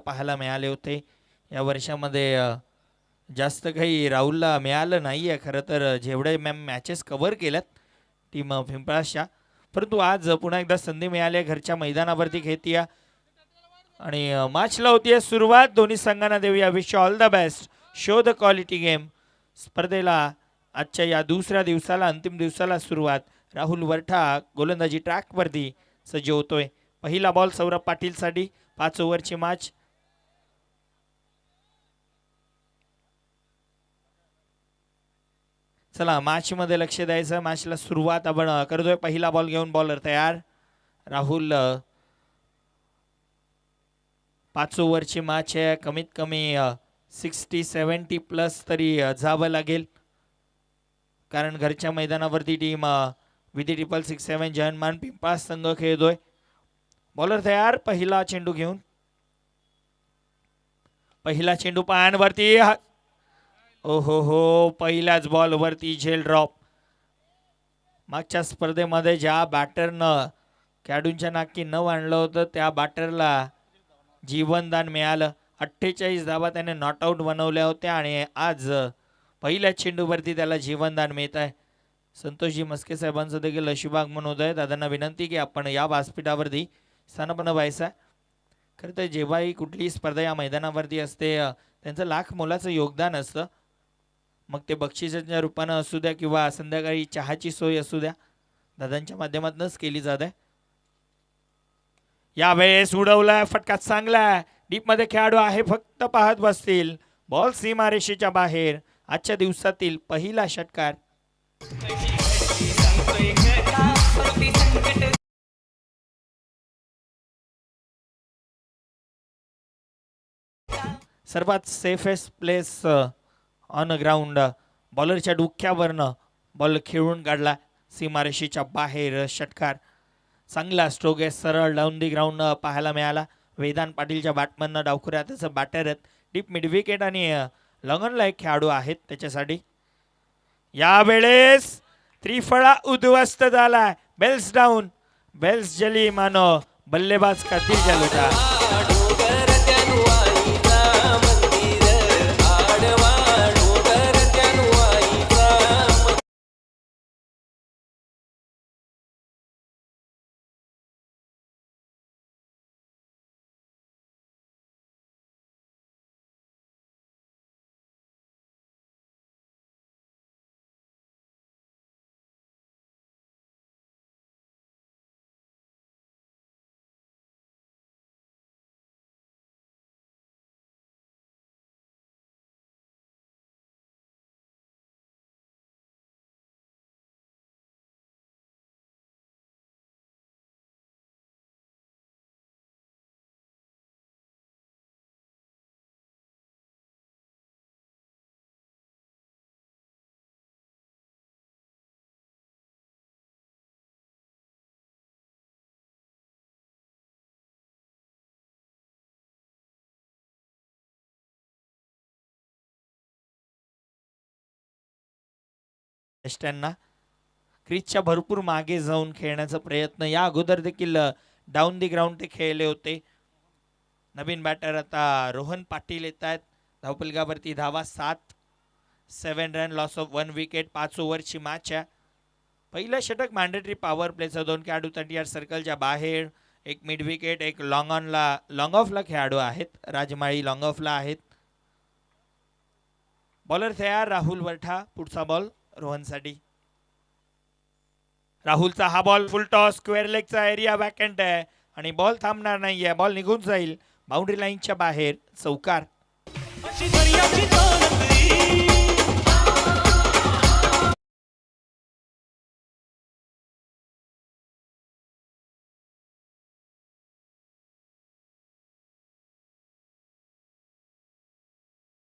पाहायला मिळाले होते. या वर्षामध्ये जास्त काही राहुलला मिळालं नाही आहे खरं तर, जेवढे मॅचेस कव्हर केल्यात टीम पिंपळासच्या. परंतु आज पुन्हा एकदा संधी मिळाली आहे घरच्या मैदानावरती खेळतीया आणि मॅचला होतीये सुरुवात. दोन्ही संघांना देऊया wish all the best. Show the quality game. स्पर्धेला आजच्या या दुसऱ्या दिवसाला, अंतिम दिवसाला सुरुवात. राहुल वरठा गोलंदाजी ट्रॅकवरती सज्ज होतोय. पहिला बॉल सौरभ पाटीलसाठी. 5 ओव्हरची मॅच. चला मॅच मध्ये लक्ष द्यायचं. मॅचला सुरुवात आपण करतोय. पहिला बॉल घेऊन बॉलर तयार. राहुल 5 ओव्हरची मॅच आहे. कमीत कमी 60-70 प्लस तरी जावं लागेल, कारण घरच्या मैदानावरती टीम विधी 667 जयनमान पिंपळास संघ खेळतोय. बॉलर तयार. पहिला चेंडू घेऊन. पहिला चेंडू पायांवरती. ओहो हो, पहिल्याच बॉल वरती झेल ड्रॉप. मागच्या स्पर्धेमध्ये ज्या बॅटरनं खेळाडूंच्या नाकी न आणलं होतं त्या बॅटरला जीवनदान मिळालं. 48 धावा त्याने नॉट आउट बनवल्या होत्या आणि आज पहिल्या चेंडूवरती त्याला जीवनदान मिळत आहे. संतोषजी मस्के साहेबांचं देखील अशिब आगमन होत आहे. दादांना विनंती की आपण या व्यासपीठावरती स्थानपन्न व्हायचं. खरं तर जेव्हाही कुठलीही स्पर्धा या मैदानावरती असते त्यांचं लाख मोलाचं योगदान असतं. मग ते बक्षिसाच्या रूपानं असू द्या किंवा संध्याकाळी चहाची सोय असू द्या, दादांच्या माध्यमातूनच केली जात आहे. यावेळेस उडवलाय फटका चांगला. डीप मध्ये खेळाडू आहे, फक्त पाहत बसतील. बॉल सीमारेषेच्या बाहेर. आजच्या दिवसातील पहिला षटकार. सर्वात सेफेस्ट प्लेस ऑन ग्राउंड. बॉलरच्या डोक्यावरनं बॉल खेळून काढला सीमारेषेच्या बाहेर. षटकार. चांगला स्ट्रोक आहे. सरळ डाऊन दी ग्राउंड पाहायला मिळाला. वेदांत पाटीलच्या बॅटमननं डावखुऱ्या त्याचं बॅटर आहेत. डीप मिड विकेट आणि लॉंगनला एक खेळाडू आहेत त्याच्यासाठी. यावेळेस त्रिफळा उद्ध्वस्त झालाय. Bells down. बेल्स जली मानो बल्लेबाज का दिल जलूटा. त्यांना क्रीजच्या भरपूर मागे जाऊन खेळण्याचा प्रयत्न. या अगोदर देखील डाऊन दी ग्राउंड ते खेळले होते. नवीन बॅटर आता रोहन पाटील येत आहेत. धावपलकावरती धावा 7, 7 रन, लॉस ऑफ 1 विकेट. 5 ओव्हरची मॅच आहे. पहिलं षटक मॅन्डेटरी पॉवर प्लेचं. 2 खेळाडू 30 सर्कलच्या बाहेर. एक मिड विकेट, एक लॉंग ऑफला खेळाडू आहेत. राजमाळी लॉंग ऑफला आहेत. बॉलर तयार. राहुल वरठा. पुढचा बॉल रोहनसाठी. राहुलचा हा बॉल फुल टॉस. स्क्वेअर लेगचा एरिया वॅकंट आहे आणि बॉल थांबणार नाहीये. बॉल निघून जाईल बाउंड्री लाईनच्या बाहेर. चौकार.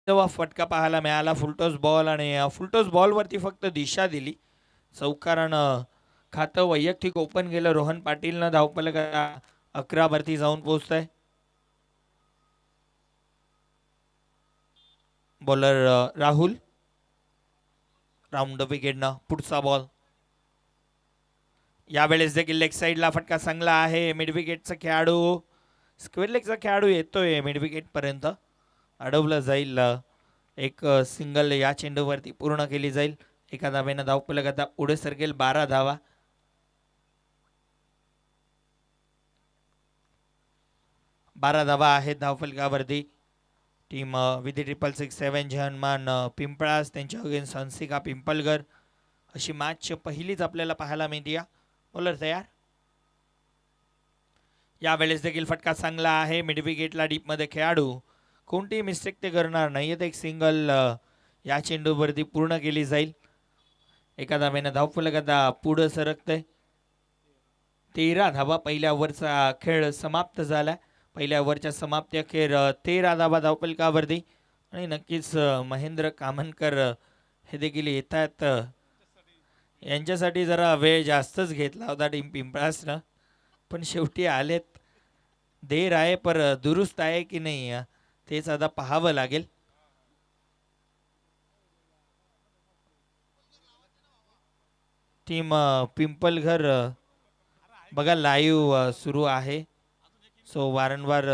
तेव्हा फटका पाहायला मिळाला. फुलटॉस बॉल आणि फुलटॉस बॉलवरती फक्त दिशा दिली. चौकारानं खातं वैयक्तिक ओपन गेलं. रोहन पाटीलनं धावपलक 11 वरती जाऊन पोहोचतंय. बॉलर राहुल राऊंड विकेटनं. पुढचा बॉल. यावेळेस देखील लेग साईडला फटका चांगला आहे. मिड विकेटचा खेळाडू स्क्वेअर लेगचा खेळाडू येतोय मिड विकेट पर्यंत, अडवलं जाईल. एक सिंगल या चेंडूवरती पूर्ण केली जाईल. एका धावेनं धावफलक आता पुढे सरकेल. 12 धावा. 12 धावा आहेत धावफलकावरती. टीम विधी 666 हनुमान पिंपळास त्यांच्या अगेन्स्ट हंसिका पिंपलगर अशी मॅच पहिलीच आपल्याला पाहायला मिळते. बॉलर तयार. यावेळेस देखील फटका चांगला आहे. मिड विकेटला डीपमध्ये खेळाडू, कोणतीही मिस्टेक ते करणार नाहीयेत. एक सिंगल या चेंडूवरती पूर्ण केली जाईल. एका धावेनं धावफलक आता पुढं सरकतंय. 13 धावा. पहिल्या ओव्हरचा खेळ समाप्त झाला. पहिल्या ओव्हरच्या समाप्ती अखेर 13 धावा धावफलकावरती. आणि नक्कीच महेंद्र कामनकर हे देखील येतात. यांच्यासाठी जरा वेळ जास्तच घेतला होता टीम पिंपळासनं, पण शेवटी आलेत. देर आहे पर दुरुस्त आहे की नाही तेच आता पाहावं लागेल. टीम पिंपलघर बघा लाईव्ह सुरू आहे. सो वारंवार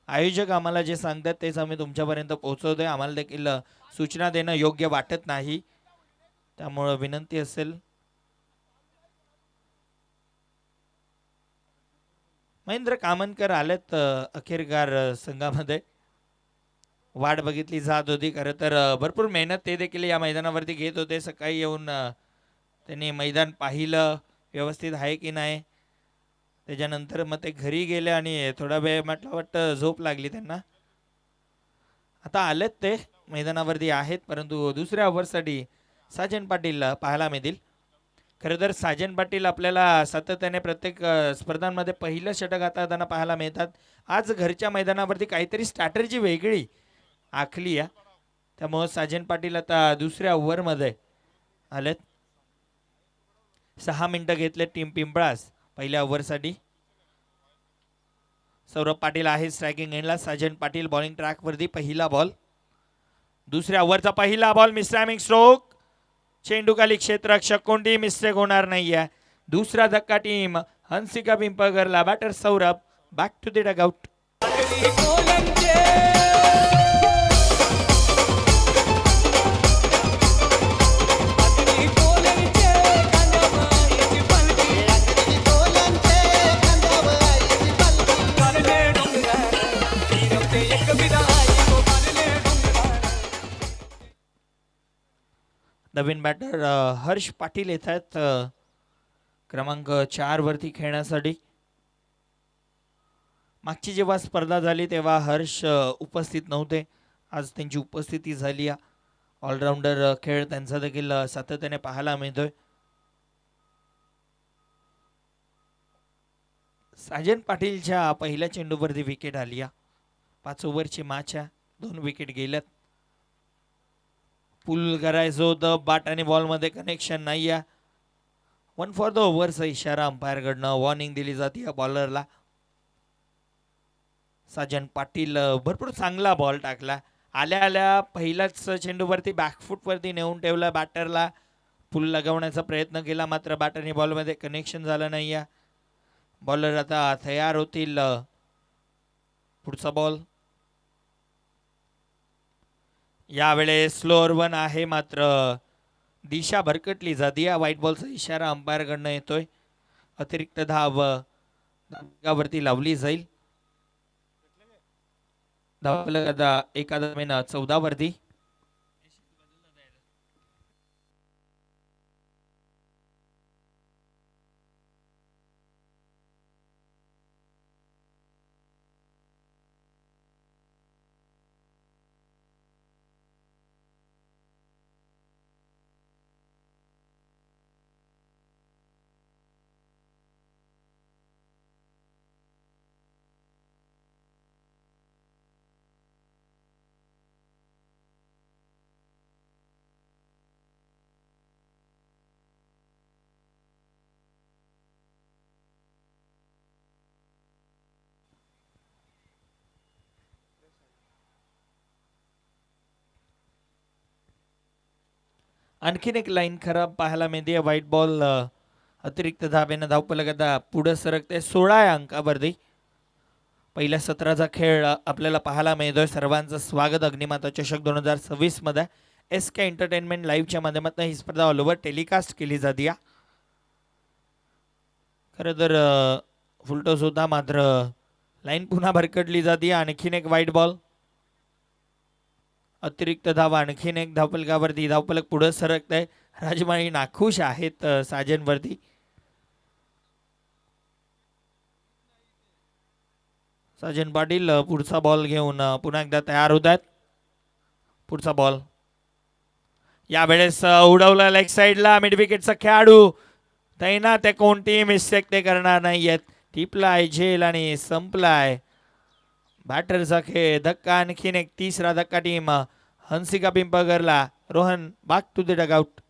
आयोजक आम्हाला जे सांगतात तेच आम्ही तुमच्यापर्यंत पोहोचवतोय. आम्हाला देखील सूचना देणं योग्य वाटत नाही, त्यामुळं विनंती असेल. महेंद्र कामनकर आलेत अखेरकार संघामध्ये. वाट बघितली जात होती. खरं तर भरपूर मेहनत ते देखील या मैदानावरती घेत होते. सकाळी येऊन त्यांनी मैदान पाहिलं व्यवस्थित आहे की नाही. त्याच्यानंतर मग ते घरी गेले आणि थोडा वेळ म्हटलं वाटतं झोप लागली त्यांना. आता आलेत ते मैदानावरती आहेत, परंतु दुसऱ्या ओव्हरसाठी साजन पाटील पाहायला मिळतील. खरं तर साजन पाटील आपल्याला सातत्याने प्रत्येक स्पर्धांमध्ये पहिलं षटक हाताळताना पाहायला मिळतात. आज घरच्या मैदानावरती काहीतरी स्ट्रॅटर्जी वेगळी आखली आहे, त्यामुळं साजन पाटील आता दुसऱ्या ओव्हरमध्ये आलेत. 6 मिनिटं घेतले टीम पिंपळास पहिल्या ओव्हरसाठी. सौरभ पाटील आहे स्ट्रायकिंग एंडला. साजन पाटील बॉलिंग ट्रॅकवरती. पहिला बॉल. दुसऱ्या ओव्हरचा पहिला बॉल. मिसटायमिंग स्ट्रोक. चेंडूखाली क्षेत्ररक्षक, कोणतीही मिस्टेक होणार नाहीये. दुसरा धक्का टीम हंसिका पिंपळगरला. Batter Saurabh. Back to the dugout. नवीन बॅटर हर्ष पाटील येत आहेत क्रमांक 4 वरती खेळण्यासाठी. मागची जेव्हा स्पर्धा झाली तेव्हा हर्ष उपस्थित नव्हते. आज त्यांची उपस्थिती झाली. ऑलराऊंडर खेळ त्यांचा देखील सातत्याने पाहायला मिळतोय. साजन पाटीलच्या पहिल्या चेंडूवरती विकेट आली. 5 ओव्हरची मॅच आहे. 2 विकेट गेल्यात. पुल करायचं होतं, बॅट आणि बॉलमध्ये कनेक्शन नाही आहे. 1 फॉर द ओव्हरचा इशारा अंपायरकडनं. वॉर्निंग दिली जाते या बॉलरला. साजन पाटील भरपूर चांगला बॉल टाकला. आल्या आल्या पहिल्याच चेंडूवरती बॅकफूटवरती नेऊन ठेवला बॅटरला. पुल लगवण्याचा प्रयत्न केला, मात्र बॅट आणि बॉलमध्ये कनेक्शन झालं नाही आहे. बॉलर आता तयार होतील. पुढचा बॉल. यावेळेस स्लोअर 1 आहे, मात्र दिशा भरकटली जाते. व्हाईट बॉलचा इशारा अंपायरकडनं येतोय. अतिरिक्त धाव वरती लावली जाईल. धावफलक आता एका धावेनं 14 वरती. आणखीन एक लाईन खराब पाहायला मिळते. White ball. अतिरिक्त धावेनं धावफलक आता पुढे सरकते. 16 अंकावरती. पहिल्या सत्राचा खेळ आपल्याला पाहायला मिळतोय. सर्वांचं स्वागत अग्निमाता चषक 2026 मध्ये SK एंटरटेनमेंट लाईव्हच्या माध्यमातून ही स्पर्धा ऑल ओव्हर टेलिकास्ट केली जाते. खरं तर फुलटॉस होता, मात्र लाईन पुन्हा भरकटली जाते. आणखीन एक वाईट बॉल, अतिरिक्त धावा, आणखीन एक धावफलकावरती धावफलक पुढे सरकत आहे. राजमाळी नाखुश आहेत साजनवरती. साजन पाटील पुढचा बॉल घेऊन पुन्हा एकदा तयार होत आहेत. पुढचा बॉल यावेळेस उडवला लेग साईडला. मिड विकेटचा खेळाडू तैनात आहे, कोणतीही मिस्टेक ते करणार नाहीयेत. टिपलाय झेल आणि संपलाय बॅटरचा खेळ. धक्का, आणखीन एक तिसरा धक्का टीम हंसिका पिंपळगरला. Rohan back to the dugout.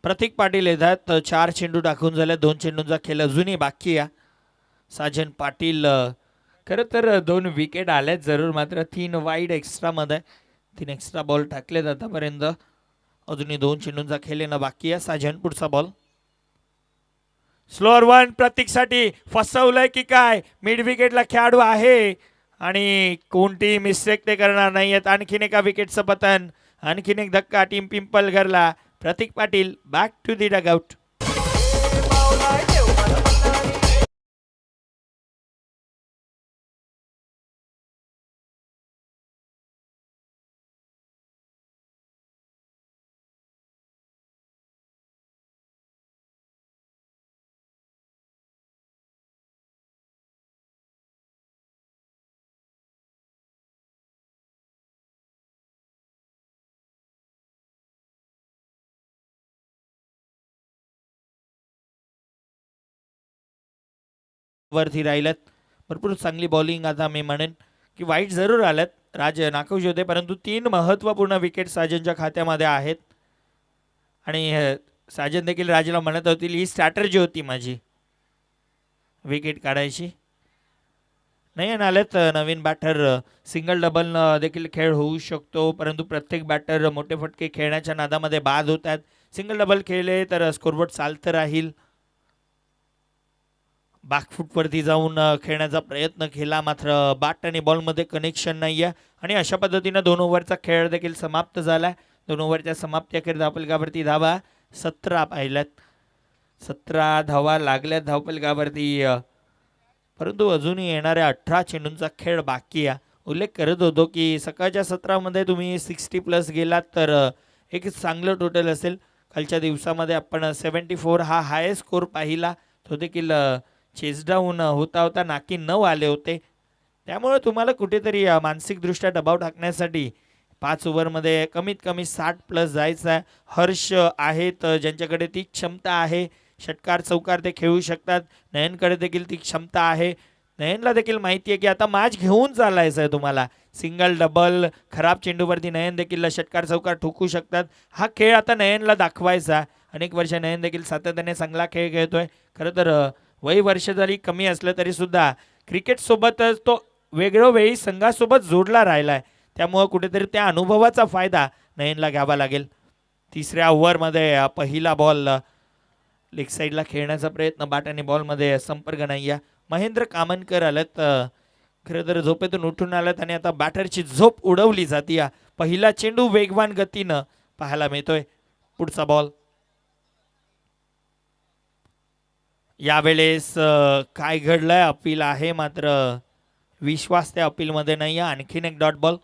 Pratik Patil येतात. 4 चेंडू टाकून झाले. 2 चेंडूंचा खेळ अजूनही बाकी आहे. साजन पाटील खरं तर 2 विकेट आल्यात जरूर, मात्र 3 वाईड एक्स्ट्रा मध्ये 3 एक्स्ट्रा बॉल टाकलेत आतापर्यंत. अजूनही 2 चेंडूंचा खेळ येणं बाकी आहे. साजन पुढचा बॉल स्लोअर वन. प्रतीकसाठी फसवलंय की काय? मिड विकेटला खेळाडू आहे आणि कोणती मिस्टेक ते करणार नाहीयेत. आणखीन एका विकेटचं पतन, आणखीन एक धक्का टीम पिंपळगरला. Pratik Patil back to the dugout. वरती राहिल्यात. भरपूर चांगली बॉलिंग. आता मी म्हणेन की वाईट जरूर आल्यात, राज नाखुश होते, परंतु 3 महत्त्वपूर्ण विकेट साजनच्या खात्यामध्ये आहेत. आणि साजन देखील राजला म्हणत होतील ही स्ट्रॅटर्जी होती माझी विकेट काढायची. नाही आलेत नवीन बॅटर. सिंगल डबल देखील खेळ होऊ शकतो, परंतु प्रत्येक बॅटर मोठे फटके खेळण्याच्या नादामध्ये बाद होत आहेत. सिंगल डबल खेळले तर स्कोरबोर्ड चालतं राहील. बॅकफूटवरती जाऊन खेळण्याचा प्रयत्न केला, मात्र बॅट आणि बॉलमध्ये कनेक्शन नाही आहे. आणि अशा पद्धतीनं 2 ओव्हरचा खेळ देखील समाप्त झाला. 2 ओव्हरच्या समाप्ती अखेर धावफलकावरती धावा 17 पाहिल्यात. 17 धावा लागल्यात धावफलकावरती, परंतु अजूनही येणाऱ्या 18 चेंडूंचा खेळ बाकी आहे. उल्लेख करत होतो की सकाळच्या सत्रामध्ये तुम्ही 60+ गेलात तर एक चांगलं टोटल असेल. कालच्या दिवसामध्ये आपण 74 हा हायेस्ट स्कोर पाहिला, तो देखील चेस डाऊन होता नाकी 9 आले होते. त्यामुळे तुम्हाला कुठेतरी मानसिकदृष्ट्या दबाव टाकण्यासाठी 5 ओव्हरमध्ये कमीत कमी 60+ जायचं आहे. हर्ष आहेत ज्यांच्याकडे ती क्षमता आहे, षटकार चौकार ते खेळू शकतात. नयनकडे देखील ती क्षमता आहे. नयनला देखील माहिती आहे की आता मॅच घेऊन चालायचं आहे तुम्हाला. सिंगल डबल खराब चेंडूवरती नयन देखील षटकार चौकार ठोकू शकतात. हा खेळ आता नयनला दाखवायचा. अनेक वर्ष नयन देखील सातत्याने चांगला खेळ खेळतोय. खरं तर वय वर्ष जरी कमी असलं तरी सुद्धा क्रिकेटसोबतच तो वेगळोवेळी संघासोबत जोडला राहिला आहे. त्यामुळं कुठेतरी त्या अनुभवाचा फायदा नयनला घ्यावा लागेल. 3ऱ्या ओव्हरमध्ये पहिला बॉल लेग साईडला खेळण्याचा प्रयत्न, बॅट आणि बॉलमध्ये संपर्क नाही आहे. महेंद्र कामनकर आलेत, खरं तर झोपेतून उठून आलेत आणि आता बॅटरची झोप उडवली जाते. पहिला चेंडू वेगवान गतीनं पाहायला मिळतोय. पुढचा बॉल यावेळेस काय घडलंय? अपील आहे, मात्र विश्वास त्या अपीलमध्ये नाही आहे. आणखीन एक डॉट बॉल.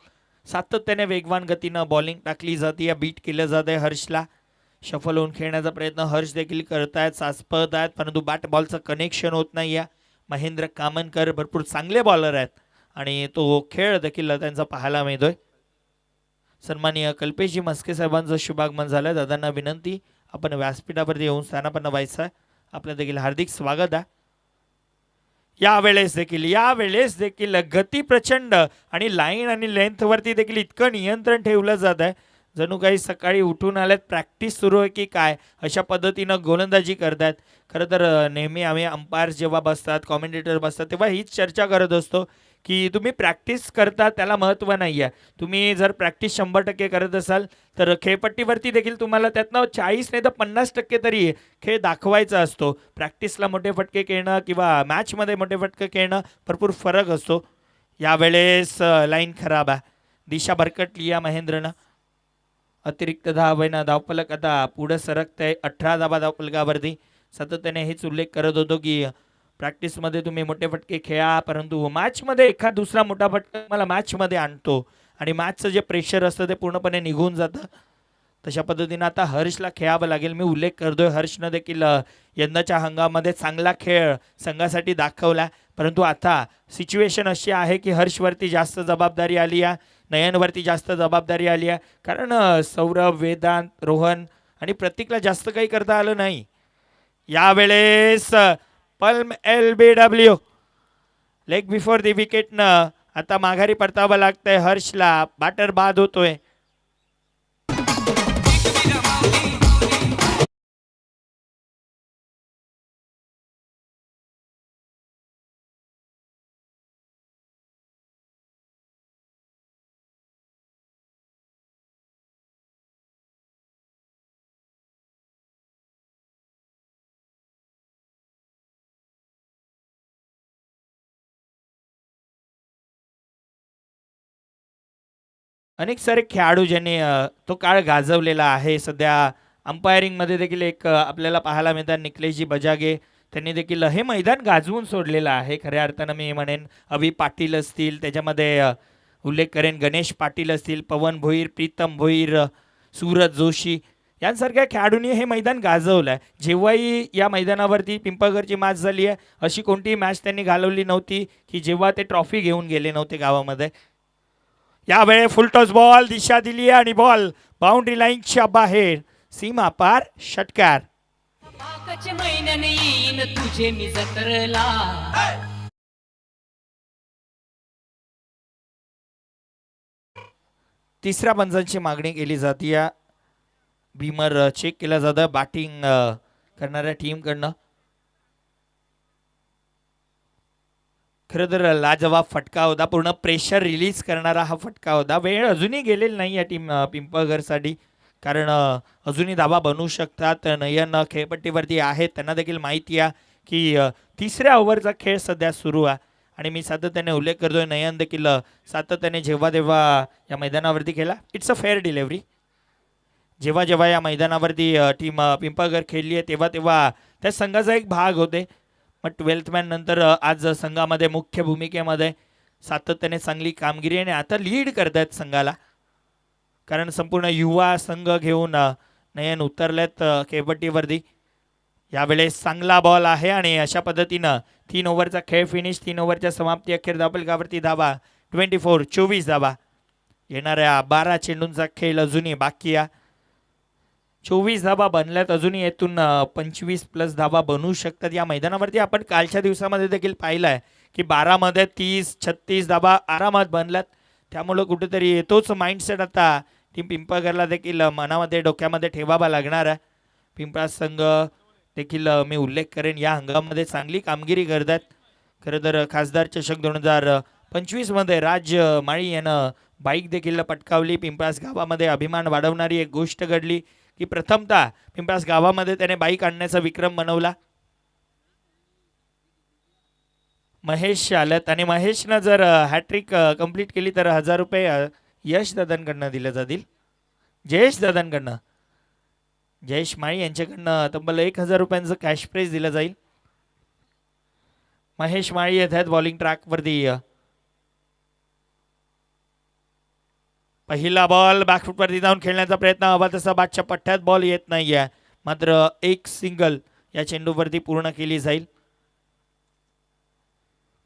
सातत्याने वेगवान गतीनं बॉलिंग टाकली जाते, बीट केलं जात आहे. हर्षला शफल होऊन खेळण्याचा प्रयत्न हर्ष देखील करतायत, साचपत आहेत, परंतु बॅट बॉलचं कनेक्शन होत नाही आहे. महेंद्र कामनकर भरपूर चांगले बॉलर आहेत आणि तो खेळ देखील त्यांचा पाहायला मिळतोय. सन्माननीय कल्पेशजी मस्के साहेबांचं शुभागमन झालं. दादांना विनंती, आपण व्यासपीठावरती येऊन स्थानापन्न व्हायचं आहे. आपलं देखील हार्दिक स्वागत आहे. यावेळेस देखील गती प्रचंड आणि लाईन आणि लेंथवरती देखील इतकं नियंत्रण ठेवलं जात आहे जणू काही सकाळी उठून आल्यात, प्रॅक्टिस सुरू आहे की काय, अशा पद्धतीनं गोलंदाजी करतात. खरं तर नेहमी आम्ही अंपायर्स जेव्हा बसतात, कॉमेंटेटर बसतात, तेव्हा हीच चर्चा करत असतो की तुम्ही प्रॅक्टिस करता त्याला महत्त्व नाही आहे. तुम्ही जर प्रॅक्टिस 100% करत असाल तर खेळपट्टीवरती देखील तुम्हाला त्यातनं 40 नाही तर 50% तरी खेळ दाखवायचा असतो. प्रॅक्टिसला मोठे फटके खेळणं किंवा मॅचमध्ये मोठे फटके खेळणं भरपूर फरक असतो. यावेळेस लाईन खराब आहे, दिशा भरकटली या महेंद्रनं. अतिरिक्त धावेनं धावफलक आता पुढं सरकत आहे 18 धाबा धावफलकावरती. सातत्याने हेच उल्लेख करत होतो की प्रॅक्टिसमध्ये तुम्ही मोठे फटके खेळा, परंतु मॅचमध्ये एखाद दुसरा मोठा फटका मला मॅचमध्ये आणतो आणि मॅचचं जे प्रेशर असतं ते पूर्णपणे निघून जातं. तशा पद्धतीनं आता हर्षला खेळावं लागेल. मी उल्लेख करतोय हर्षनं देखील यंदाच्या हंगामामध्ये चांगला खेळ संघासाठी दाखवला, परंतु आता सिच्युएशन अशी आहे की हर्षवरती जास्त जबाबदारी आली आहे, नयनवरती जास्त जबाबदारी आली आहे. कारण सौरभ, वेदांत, रोहन आणि प्रतीकला जास्त काही करता आलं नाही. यावेळेस plumb LBW leg before the विकेटनं आता माघारी परतावं लागतंय हर्षला. बॅटर बाद होतोय. अनेक सारे खेळाडू ज्यांनी तो काळ गाजवलेला आहे. सध्या अंपायरिंगमध्ये देखील एक आपल्याला पाहायला मिळतात निकलेशजी बजागे. त्यांनी देखील हे मैदान गाजवून सोडलेलं आहे खऱ्या अर्थानं. मी म्हणेन अभि पाटील असतील, त्याच्यामध्ये उल्लेख करेन गणेश पाटील असतील, पवन भोईर, प्रीतम भोईर, सूरज जोशी यांसारख्या खेळाडूंनी हे मैदान गाजवलं आहे. जेव्हाही या मैदानावरती पिंपळगरची मॅच झाली आहे अशी कोणतीही मॅच त्यांनी घालवली नव्हती की जेव्हा ते ट्रॉफी घेऊन गेले नव्हते गावामध्ये. यावेळी फुलटॉस बॉल दिशा दिली आणि बॉल बाउंड्री लाईनच्या बाहेर, सीमा पार षटकार. तुझे मी जत्रला तिसऱ्या पंचांची मागणी केली जाते. बीमर चेक केला जातं बॅटिंग करणाऱ्या टीमकडनं. खरं तर लाजवाब फटका होता, पूर्ण प्रेशर रिलीज करणारा हा फटका होता. वेळ अजूनही गेलेली नाही या टीम पिंपळगरसाठी, कारण अजूनही धाबा बनवू शकतात. नयन खेळपट्टीवरती आहेत, त्यांना देखील माहिती आहे की तिसऱ्या ओव्हरचा खेळ सध्या सुरू आहे. आणि मी सातत्याने उल्लेख करतोय नयन देखील सातत्याने जेव्हा जेव्हा या मैदानावरती खेळला, इट्स अ फेअर डिलेव्हरी. जेव्हा जेव्हा या मैदानावरती टीम पिंपळगर खेळली आहे तेव्हा तेव्हा त्या संघाचा एक भाग होते. मग 12th मॅन नंतर आज संघामध्ये मुख्य भूमिकेमध्ये सातत्याने चांगली कामगिरी आणि आता लीड करतायत संघाला, कारण संपूर्ण युवा संघ घेऊन नयन उतरलेत खेळपट्टीवरती. यावेळेस चांगला बॉल आहे आणि अशा पद्धतीनं 3 ओव्हरचा खेळ फिनिश. 3 ओव्हरच्या समाप्ती अखेर धावफलकावरती धाबा 24 धाबा. येणाऱ्या 12 चेंडूंचा खेळ अजूनही बाकी आहे. 24 धाबा बनल्यात, अजूनही येथून 25+ धाबा बनवू शकतात. या मैदानावरती आपण कालच्या दिवसामध्ये देखील पाहिलं आहे की 12मध्ये 30-36 धाबा आरामात बनल्यात. त्यामुळं कुठेतरी तोच माइंडसेट आता टीम पिंपळगरला देखील मनामध्ये डोक्यामध्ये ठेवावा लागणार आहे. पिंपळा संघ देखील मी उल्लेख करेन या हंगामामध्ये चांगली कामगिरी करतात. खरं तर खासदार चषक 2025मध्ये राज माळी यानं बाईक देखील पटकावली. पिंपळास गावामध्ये अभिमान वाढवणारी एक गोष्ट घडली की प्रथमतः पिंपळास गावामध्ये त्याने बाईक आणण्याचा विक्रम बनवला. महेश आलत आणि महेशनं जर हॅट्रिक कंप्लीट केली तर 1000 रुपये यश दादांकडनं दिले जातील. जयेश दादांकडनं, जयेश माळी यांच्याकडनं तब्बल 1000 रुपयांचं कॅश प्राईज दिलं जाईल. महेश माळी येत आहेत बॉलिंग ट्रॅकवरती. पहिला बॉल बॅकफुटवरती जाऊन खेळण्याचा प्रयत्न, हवा तसा बॅटच्या पट्ट्यात बॉल येत नाही आहे, मात्र एक सिंगल या चेंडूवरती पूर्ण केली जाईल.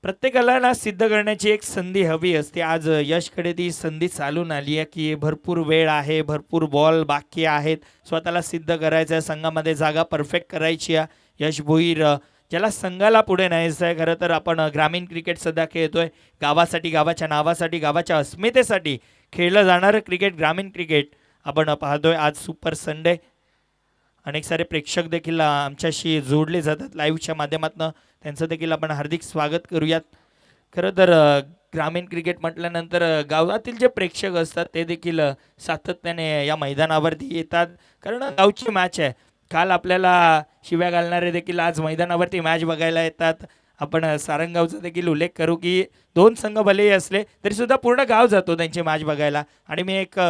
प्रत्येकाला ना सिद्ध करण्याची एक संधी हवी असते. आज यशकडे ती संधी चालून आली आहे की भरपूर वेळ आहे, भरपूर बॉल बाकी आहेत, स्वतःला सिद्ध करायचं आहे, संघामध्ये जागा परफेक्ट करायची आहे. यश भोईर ज्याला संघाला पुढे न्यायचं आहे. खरं तर आपण ग्रामीण क्रिकेट सध्या खेळतोय. गावासाठी, गावाच्या नावासाठी, गावाच्या अस्मितेसाठी खेळलं जाणारं क्रिकेट, ग्रामीण क्रिकेट आपण पाहतोय. आज सुपर संडे, अनेक सारे प्रेक्षक देखील आमच्याशी जोडले जातात लाईव्हच्या माध्यमातून. त्यांचं देखील आपण हार्दिक स्वागत करूयात. खरं तर ग्रामीण क्रिकेट म्हटल्यानंतर गावातील जे प्रेक्षक असतात ते देखील सातत्याने या मैदानावरती येतात, कारण गावची मॅच आहे. काल आपल्याला शिव्या घालणारे देखील आज मैदानावरती मॅच बघायला येतात. आपण सारंगावचा देखील उल्लेख करू की दोन संघ भलेही असले तरीसुद्धा पूर्ण गाव जातो त्यांची मॅच बघायला. आणि मी एक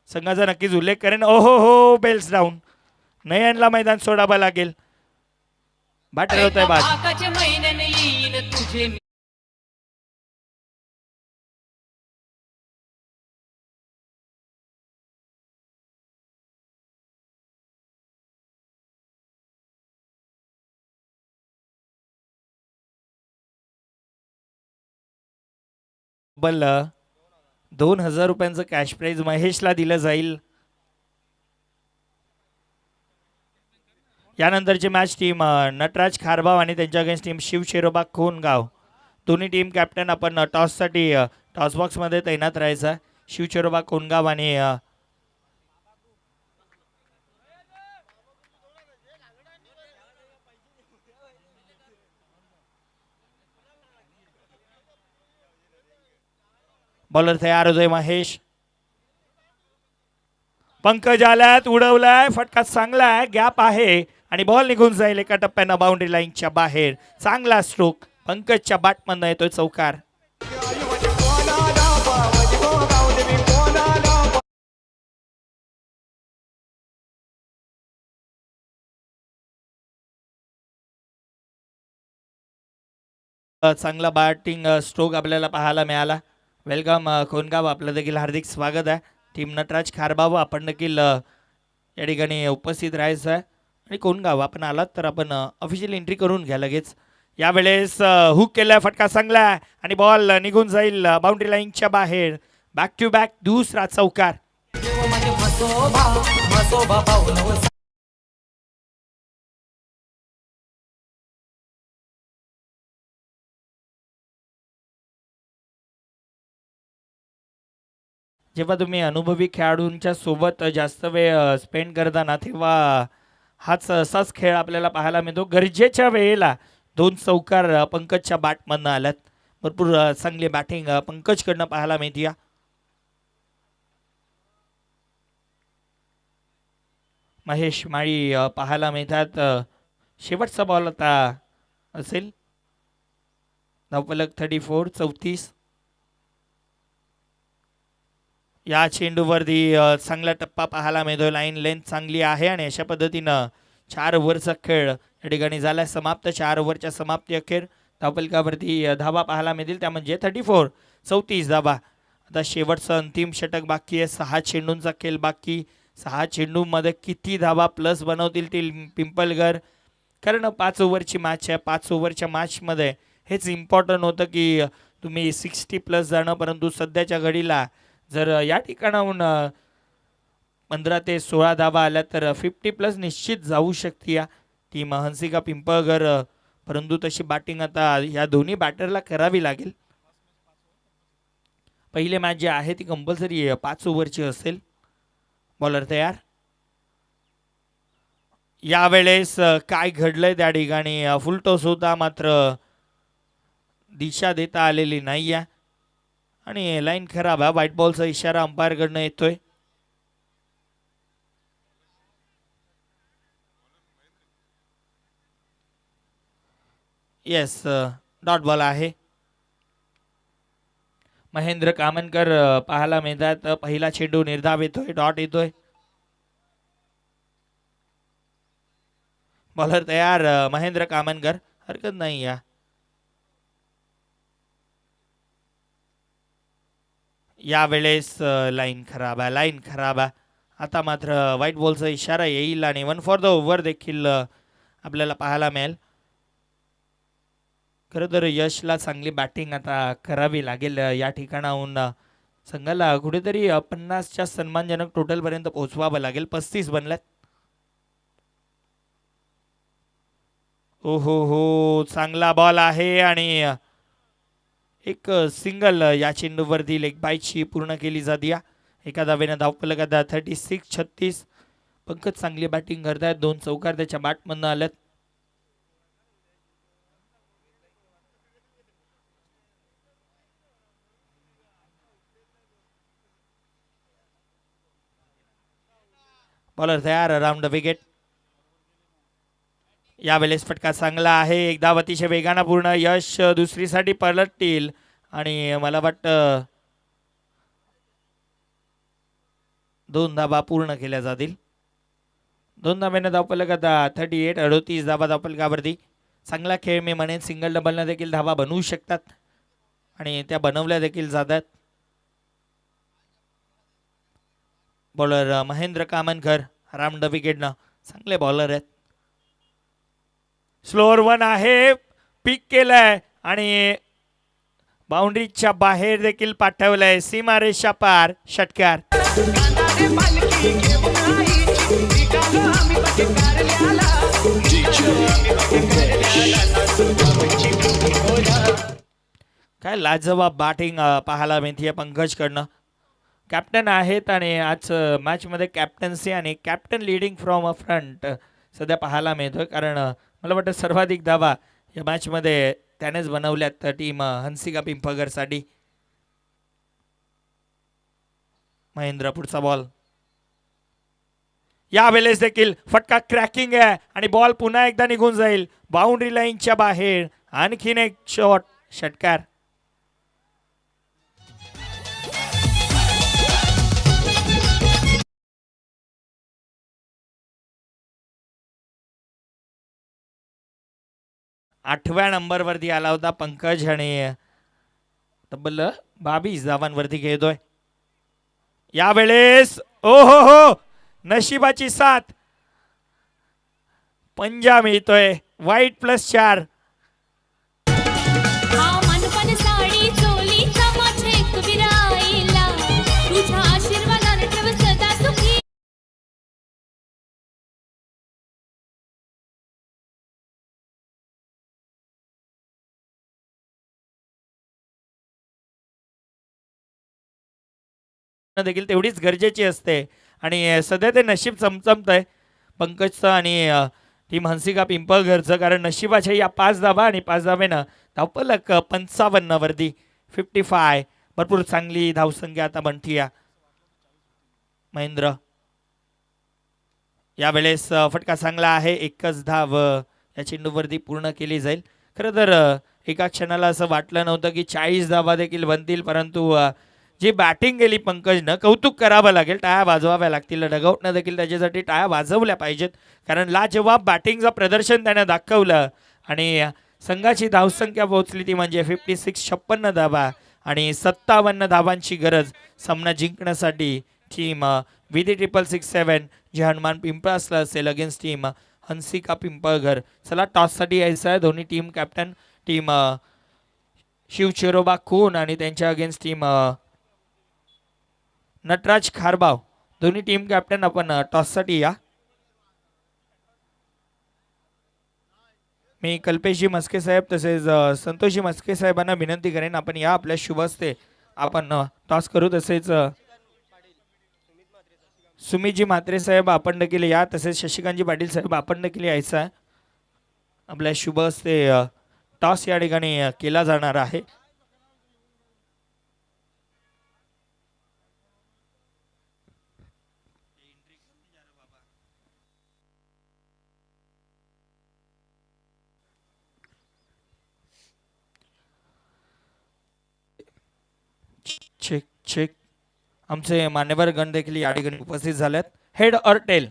संघाचा नक्कीच उल्लेख करेन. ओहो हो, बेल्स डाऊन, नयनला मैदान सोडावं लागेल. बॅटर होत आहे बाद. आकाश महिन्याने येईन तुझे मी बल 2,000 रुपयांचं कॅश प्राईज महेशला दिलं जाईल. यानंतरची मॅच टीम नटराज खारबाव आणि त्यांच्या अगेन्स्ट टीम शिवशेरोबा कोनगाव. दोन्ही टीम कॅप्टन आपण टॉससाठी टॉस बॉक्समध्ये तैनात राहायचा. शिवशेरोबा कोनगाव आणि बॉलर तयार होतोय महेश. पंकज आल्यात, उडवलाय, फटका चांगला आहे, गॅप आहे आणि बॉल निघून जाईल एका टप्प्यानं बाउंड्री लाईनच्या बाहेर. चांगला स्ट्रोक पंकजच्या बॅटमधनं येतोय, चौकार. चांगला बॅटिंग स्ट्रोक आपल्याला पाहायला मिळाला. वेलकम कोनगाव, आपलं देखील हार्दिक स्वागत आहे. टीम नटराज खारबाव आपण देखील या ठिकाणी उपस्थित राहायचं आहे. आणि कोनगाव आपण आलात तर आपण ऑफिशियल एंट्री करून घ्या लगेच. यावेळेस हुक केलाय, फटका चांगला आहे आणि बॉल निघून जाईल बाउंड्री लाईनच्या बाहेर. बॅक टू बॅक दुसरा चौकार. जेव्हा तुम्ही अनुभवी खेळाडूंच्या सोबत जास्त वेळ स्पेंड करताना तेव्हा हाच असाच खेळ आपल्याला पाहायला मिळतो. गरजेच्या वेळेला दोन चौकार पंकजच्या बॅटमधनं आल्यात. भरपूर चांगली बॅटिंग पंकजकडनं पाहायला मिळते. महेश माळी पाहायला मिळतात. शेवटचा बॉल आता असेल. धावफलक 34 34. या चेंडूवरती चांगला टप्पा पाहायला मिळतो. लाईन लेंथ चांगली आहे आणि अशा पद्धतीनं 4 ओव्हरचा खेळ या ठिकाणी झाला समाप्त. 4 ओव्हरच्या समाप्ती अखेर धावफलकावरती धावा पाहायला मिळतील, त्या म्हणजे 34 34 धावा. आता शेवटचं अंतिम षटक बाकी आहे. 6 चेंडूंचा खेळ बाकी. 6 चेंडूमध्ये किती धावा प्लस बनवतील टीम पिंपलगर, कारण 5 ओव्हरची मॅच आहे. 5 ओव्हरच्या मॅचमध्ये हेच इम्पॉर्टंट होतं की तुम्ही 60 प्लस जाणं, परंतु सध्याच्या घडीला जर या ठिकाणाहून 15 ते 16 धावा आल्या तर 50 प्लस निश्चित जाऊ शकते या टीम हंसिका पिंपळगर. परंतु तशी बॅटिंग आता या दोन्ही बॅटरला करावी लागेल. पहिले मॅच जे आहे ती कंपल्सरी 5 ओव्हरची असेल. बॉलर तयार. यावेळेस काय घडलंय त्या ठिकाणी, फुल टॉस होता मात्र दिशा देता आलेली नाही आहे आणि लाईन खराब आहे. व्हाईट बॉलचा इशारा अंपायरकडनं येतोय. येस, डॉट बॉल आहे. महेंद्र कामनकर पाहायला मिळतात. पहिला चेंडू निर्धाव येतोय, डॉट येतोय. बॉलर तयार महेंद्र कामनकर, हरकत नाही या. यावेळेस लाईन खराब आहे, लाईन खराब आहे. आता मात्र व्हाईट बॉलचा इशारा येईल आणि 1 फॉर द ओव्हर देखील आपल्याला पाहायला मिळेल. खरं तर यशला चांगली बॅटिंग आता करावी लागेल. या ठिकाणाहून संघाला कुठेतरी 50च्या सन्मानजनक टोटलपर्यंत पोहोचवावं लागेल. 35 बनल्यात. ओ हो चांगला बॉल आहे आणि एक सिंगल या चेंडूवरती लेग बाईची पूर्ण केली जाते. एका धावेनं धावफलक आता 36-36. पंकज चांगली बॅटिंग करतायत. 2 चौकार त्याच्या बॅटमधनं आल्यात. बॉलर तयार अराउंड द विकेट. यावेळेस फटका चांगला आहे. एक धाव अतिशय वेगानं पूर्ण. यश दुसरीसाठी पलटतील आणि मला वाटतं 2 धावा पूर्ण केल्या जातील. 2 धाब्यानं धावफलक आता 38-38 धावा धावफलकावरती. चांगला खेळ मी म्हणेन. सिंगल डबलनं देखील धावा बनवू शकतात आणि त्या बनवल्या देखील जातात. बॉलर महेंद्र कामनकर अराउंड द विकेटनं चांगले बॉलर आहेत. स्लोअर 1 आहे. पिक केलंय आणि बाउंड्रीच्या बाहेर देखील पाठवलंय. सीमारेषा पार षटकार. काय लाजवाब बॅटिंग पाहायला मिळते पंकजकडनं. कॅप्टन आहेत आणि आज मॅचमध्ये कॅप्टन्सी आणि captain leading from a front सध्या पाहायला मिळतोय. कारण मला वाटतं सर्वाधिक धावा या मॅचमध्ये त्यानेच बनवल्यात टीम हंसिका पिंपळगरसाठी. महेंद्र पुढचा बॉल. यावेळेस देखील फटका क्रॅकिंग आहे आणि बॉल पुन्हा एकदा निघून जाईल बाउंड्री लाईनच्या बाहेर. आणखीन एक शॉट षटकार. आठव्या नंबरवरती आला होता पंकज आणि तब्बल 22 धावांवरती खेळतोय. यावेळेस ओ हो नशिबाची साथ. पंजा मिळतोय. वाईट +4. देखील तेवढीच गरजेची असते आणि सध्या ते नशीब चमचमतंय पंकजचं आणि टीम हंसिका पिंपळगरचं. कारण नशिबाच्या या 5 धावा आणि 5 धावेनं धावफलक 55 वरती 55. भरपूर चांगली धावसंख्या आता बनतीया. महेंद्र यावेळेस फटका चांगला आहे. एकच धाव या चेंडूवरती पूर्ण केली जाईल. खरं तर एका क्षणाला असं वाटलं नव्हतं की 40 धावा देखील बनतील. परंतु जी बॅटिंग केली पंकजनं कौतुक करावं लागेल. टाळ्या वाजवाव्या लागतील. डगआउटनं देखील त्याच्यासाठी टाळ्या वाजवल्या पाहिजेत. कारण लाजवाब बॅटिंगचं प्रदर्शन त्यानं दाखवलं आणि संघाची धावसंख्या पोहोचली ती म्हणजे 56 धावा आणि 57 धावांची गरज सामना जिंकण्यासाठी. टीम विधी 667 जे हनुमान पिंपळासला असेल अगेन्स्ट टीम हंसिका पिंपळघर. चला टॉससाठी यायचं आहे. दोन्ही टीम कॅप्टन टीम शिवचिरोबा खून आणि त्यांच्या अगेन्स्ट टीम नटराज खारबाव. दोन्ही टीम कॅप्टन आपण टॉससाठी या. मी कल्पेशजी मस्के साहेब तसेच संतोषजी मस्के साहेबांना विनंती करेन आपण या. आपल्या शुभ हस्ते आपण टॉस करू. तसेच सुमितजी म्हात्रे साहेब आपण देखील या. तसेच शशिकांतजी पाटील साहेब आपण देखील यायचं आहे. आपल्या शुभ हस्ते टॉस या ठिकाणी केला जाणार आहे. Check check. आमचे मान्यवर गण देखील या ठिकाणी उपस्थित झालेत. Head or tail.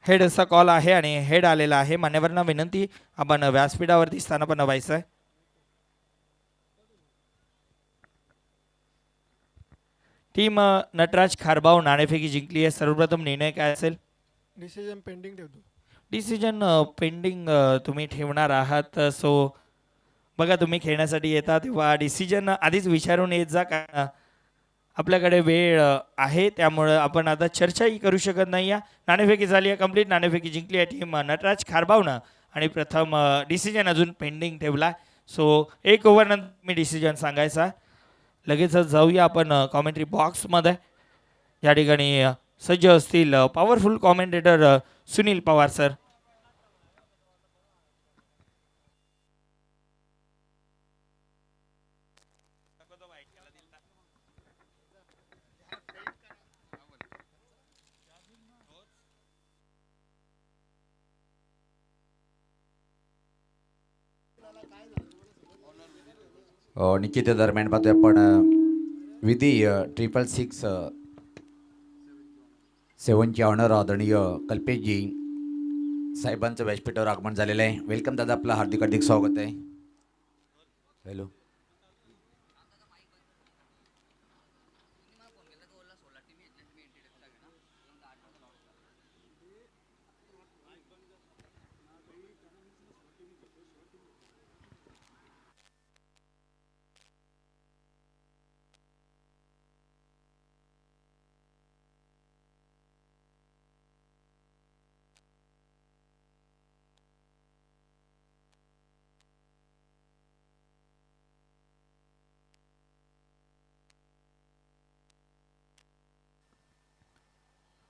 हेड असा कॉल आहे आणि हेड आलेला आहे. मान्यवरांना विनंती आपण व्यासपीठावरती स्थानापन्न व्हायचं आहे. टीम नटराज खारबाव नाणेफेकी जिंकली आहे. सर्वप्रथम निर्णय काय असेल? डिसिजन पेंडिंग ठेवतो. डिसिजन पेंडिंग तुम्ही ठेवणार आहात. सो बघा तुम्ही खेळण्यासाठी येता तेव्हा डिसिजन आधीच विचारून येत जा. का आपल्याकडे वेळ आहे, त्यामुळं आपण आता चर्चाही करू शकत नाही. या नाणेफेकी झाली आहे कंप्लीट. नाणेफेकी जिंकली आहे टीम नटराज खारबावनं आणि प्रथम डिसिजन अजून पेंडिंग ठेवला. सो 1 ओव्हरनंतर मी डिसिजन सांगायचा. लगेचच जाऊया आपण कॉमेंट्री बॉक्समध्ये. या ठिकाणी सज्ज असतील powerful commentator Sunil Pawar sir. निश्चित दरम्यान पाहतोय आपण विधी 666 7ची ऑनर आदरणीय कल्पेशजी साहेबांचं व्यासपीठावर आगमन झालेलं आहे. वेलकम दादा, आपलं हार्दिक हार्दिक स्वागत आहे. हॅलो.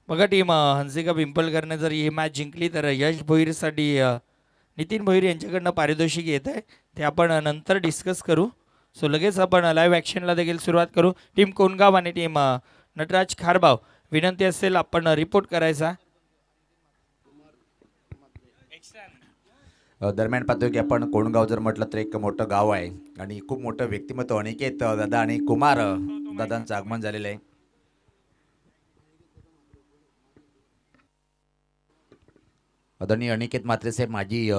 बघा टीम हंसिका पिंपळकरने जर ही मॅच जिंकली तर यश भोईरसाठी नितीन भोईर यांच्याकडनं पारितोषिक येत आहे. ते आपण नंतर डिस्कस करू. सो लगेच आपण लाईव्ह ॲक्शनला देखील सुरुवात करू. टीम कोणगाव आणि टीम नटराज खारबाव, विनंती असेल आपण रिपोर्ट करायचा. दरम्यान पाहतोय की आपण कोणगाव जर म्हटलं तर एक मोठं गाव आहे आणि खूप मोठं व्यक्तिमत्व अनिकेत दादा आणि कुमार दादांचं आगमन झालेलं आहे. आदरणीय अनिकेत म्हात्रे साहेब माजी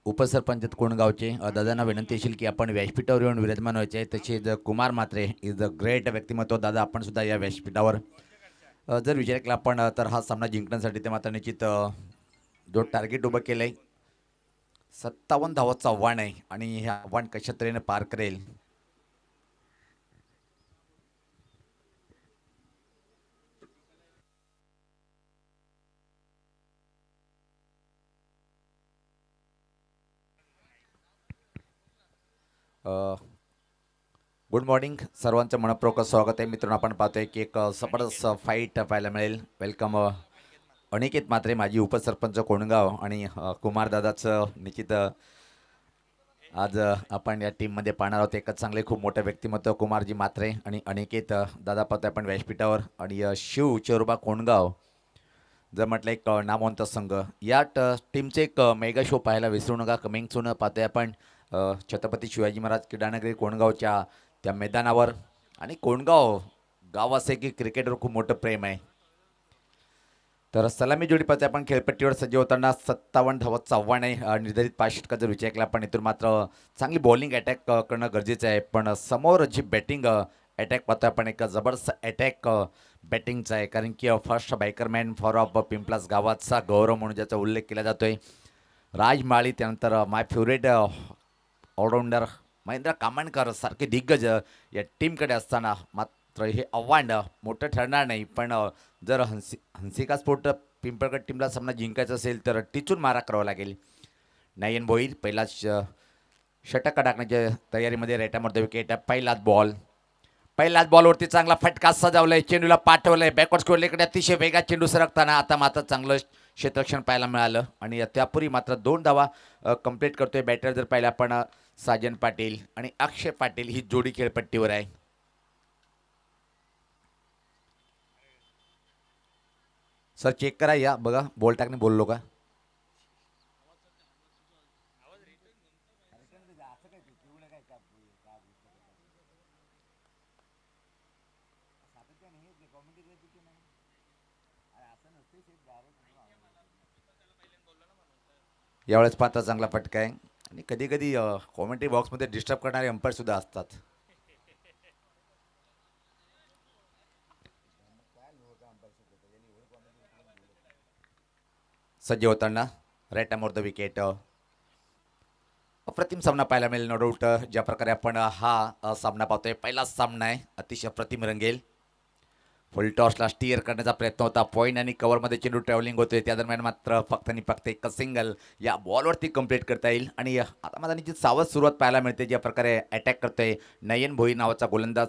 उपसरपंच आहेत कोणगावचे. दादांना विनंती असेल की आपण व्यासपीठावर येऊन विराजमान व्हायचे आहे. तसेच Kumar Mhatre is a great व्यक्तिमत्व. दादा आपण सुद्धा या व्यासपीठावर जर विचार केला आपण तर हा सामना जिंकण्यासाठी ते मात्र निश्चित जो टार्गेट उभं केलं आहे 57 धावाचं आव्हान आहे आणि हे आव्हान कशा तऱ्हेने पार करेल. गुड मॉर्निंग सर्वांचं मनपूर्वक स्वागत आहे. मित्रांनो आपण पाहतोय की एक जबरदस्त फाईट पाहायला मिळेल. वेलकम अनिकेत म्हात्रे माजी उपसरपंच कोणगाव आणि कुमारदादाचं निश्चित आज आपण या टीममध्ये पाहणार आहोत. एकच चांगले खूप मोठं व्यक्तिमत्व कुमारजी म्हात्रे आणि अनिकेत दादा पाहतोय आपण व्यासपीठावर. आणि शिव चेरुबा कोणगाव जर म्हटलं एक नामवंत संघ. या टीमचे एक मेगा शो पाहायला विसरू नका. कमिंग सून पाहतोय आपण छत्रपती शिवाजी महाराज क्रीडानगरी कोणगावच्या त्या मैदानावर. आणि कोणगाव गाव असे की क्रिकेटवर खूप मोठं प्रेम आहे. तर सलामी जोडी पाहते आपण खेळपट्टीवर सज्ज होताना 57 धावाचं आव्हान आहे. निर्धारित 5 षटका जर विचार केला आपण इथून मात्र चांगली बॉलिंग अटॅक करणं गरजेचं आहे. पण समोर जी बॅटिंग अटॅक पाहतोय आपण एक जबरदस्त अटॅक बॅटिंगचा आहे. कारण की फर्स्ट बायकरमॅन फॉर ऑफ पिंपलास गावाचा गौरव म्हणून ज्याचा उल्लेख केला जातोय राज माळी. त्यानंतर माय फेवरेट ऑलराऊंडर महेंद्र कामणकर सारखे दिग्गज या टीमकडे असताना मात्र हे आव्हान मोठं ठरणार नाही. पण जर हंसिका स्पोर्ट पिंपळगड टीमला सामना जिंकायचा असेल तर टिचून मारा करावा लागेल. नयन भोईर पहिला षटक टाकण्याच्या तयारीमध्ये रेटामध्ये विकेट. पहिलाच बॉलवरती चांगला फटका सजावलाय. चेंडूला पाठवलंय बॅकवर्ड स्कोरलेकडे अतिशय वेगात चेंडू सरकताना आता मात्र चांगलं क्षेत्ररक्षण पाहायला मिळालं. आणि त्यापूर्वी मात्र 2 धावा कंप्लीट करतोय बॅटर जर पाहिलं आपण साजन पाटील आणि अक्षय पाटील ही जोडी खेळपट्टीवर आहे. सर चेक करा या बघा बॉल टाकणे बोललो का. यावेळेस पाहता चांगला फटका आहे. आणि कधी कधी कॉमेंट्री बॉक्समध्ये डिस्टर्ब करणारे अंपायर सुद्धा असतात. सज्ज होताना राईट मोर द विकेट. अप्रतिम सामना पाहायला मिळेल नो डाऊट. ज्या प्रकारे आपण हा सामना पाहतोय पहिलाच सामना आहे अतिशय अप्रतिम रंगेल. फुल टॉसला स्टीअर करण्याचा प्रयत्न होता. पॉईंट आणि कव्हरमध्ये चेंडू ट्रॅव्हलिंग होतोय. त्या दरम्यान मात्र फक्त आणि फक्त एक सिंगल या बॉलवरती कंप्लीट करता येईल. आणि आता मला निश्चित सावध सुरुवात पाहायला मिळते. ज्या प्रकारे अटॅक करतोय नयन भोई नावाचा गोलंदाज.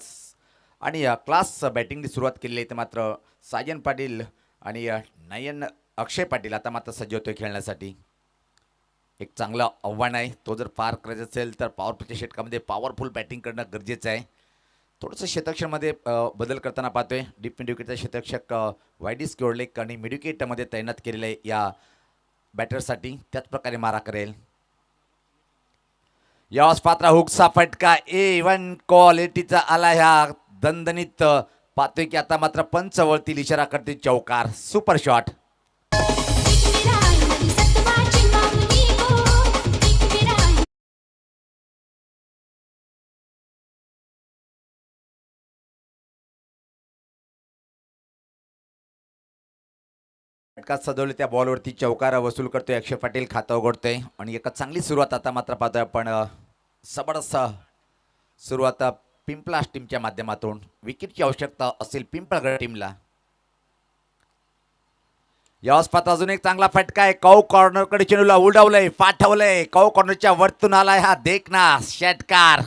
आणि क्लास बॅटिंगनी सुरुवात केलेली आहे. तर मात्र साजन पाटील आणि नयन अक्षय पाटील आता मात्र सज्ज होतोय खेळण्यासाठी. एक चांगलं आव्हान आहे. तो जर पार करायचं असेल तर पॉवर प्लेच्या षटकामध्ये पॉवरफुल बॅटिंग करणं गरजेचं आहे. थोडंसं शतक्षमध्ये बदल करताना पाहतोय. डीप मिड विकेटचा शतक्षक वायडीस क्योर्लेक आणि मिड विकेटमध्ये तैनात केलेलं आहे या बॅटरसाठी. त्याच प्रकारे मारा करेल. यास पात्रा हुकचा फटका A1 क्वालिटीचा आला ह्या दणदणीत. पाहतोय की आता मात्र पंच वळतील इशारा करते चौकार. Super shot. फटका सजवले त्या बॉलवरती चौकार वसूल करतोय अक्षय पाटील. खातं उघडतोय आणि एक चांगली सुरुवात आता मात्र पाहतोय आपण. सबडस सुरुवात पिंपलास टीमच्या माध्यमातून. विकेटची आवश्यकता असेल पिंपळगड टीमला. यास पात्र अजून एक चांगला फटका आहे. कौ कॉर्नरकडे चेंडूला उडवलंय, पाठवलंय. कौ कॉर्नरच्या वरतून आलाय हा देखना षटकार.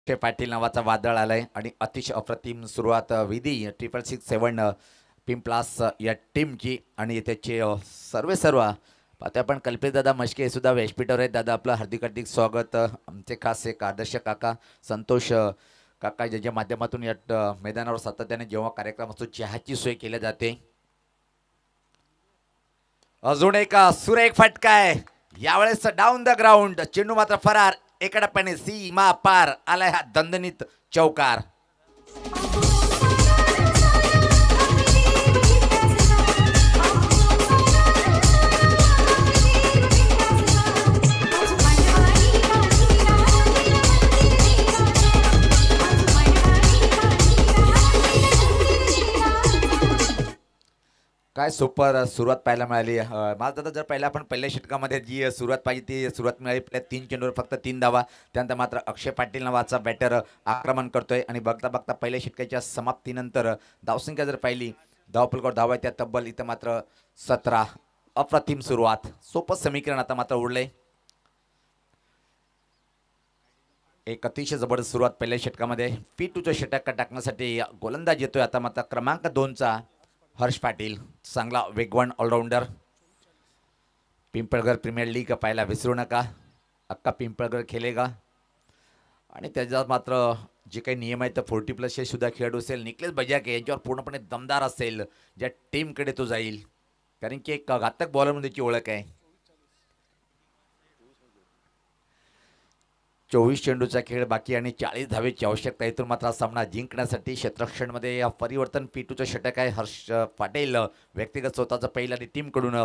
अक्षय पाटील नावाचा वादळ आलाय आणि अतिशय अप्रतिम सुरुवात विधी 666 पिंपलास या टीमची. आणि त्याचे सर्व पाहतोय आपण कल्पेश दादा मश्के सुद्धा व्यासपीठावर आहेत. दादा आपलं हार्दिक स्वागत. आमचे खास एक आदर्श काका संतोष काका ज्यांच्या माध्यमातून या मैदानावर सातत्याने जेव्हा कार्यक्रम असतो चहाची सोय केली जाते. अजून एक सुरेख फटका आहे यावेळेस डाऊन द ग्राउंड. चेंडू मात्र फरार. एका टप्प्याने सीमा पार आलाय हा दणदणीत चौकार. काय सुपर सुरुवात पाहायला मिळाली. माझा दादा जर पहिला आपण पहिल्या षटकामध्ये जी सुरुवात पाहिजे ती सुरुवात मिळाली. आपल्या 3 चेंडूवर फक्त 3 धावा. त्यानंतर मात्र अक्षय पाटील नावाचा बॅटर आक्रमण करतोय. आणि बघता बघता पहिल्या षटकाच्या समाप्तीनंतर धावसंख्या जर पाहिली धावपलकावर धावा आहे त्या तब्बल इथं मात्र 17. अप्रतिम सुरुवात. सोपं समीकरण आता मात्र उडलंय. एक अतिशय जबरदस्त सुरुवात पहिल्या षटकामध्ये. P2चं षटक टाकण्यासाठी गोलंदाज येतोय आता मात्र क्रमांक 2चा हर्ष पाटील. चांगला वेगवान ऑलराऊंडर. पिंपळगड प्रीमियर लीग पाहायला विसरू नका. अक्का पिंपळगड खेळेगा. आणि त्याच्यात मात्र जे काही नियम आहेत तर 40+ हे सुद्धा खेळाडू असेल. निकलेश बजाके यांच्यावर पूर्णपणे दमदार असेल ज्या टीमकडे तो जाईल. कारण की एक घातक बॉलर म्हणून त्याची ओळख आहे. 24 चेंडूचा खेळ बाकी आणि 40 धावेची आवश्यकता. इथून मात्र सामना जिंकण्यासाठी क्षेत्ररक्षणमध्ये परिवर्तन. P2चं षटक आहे. हर्ष पाटील व्यक्तिगत स्वतःचं पहिलं आणि टीमकडून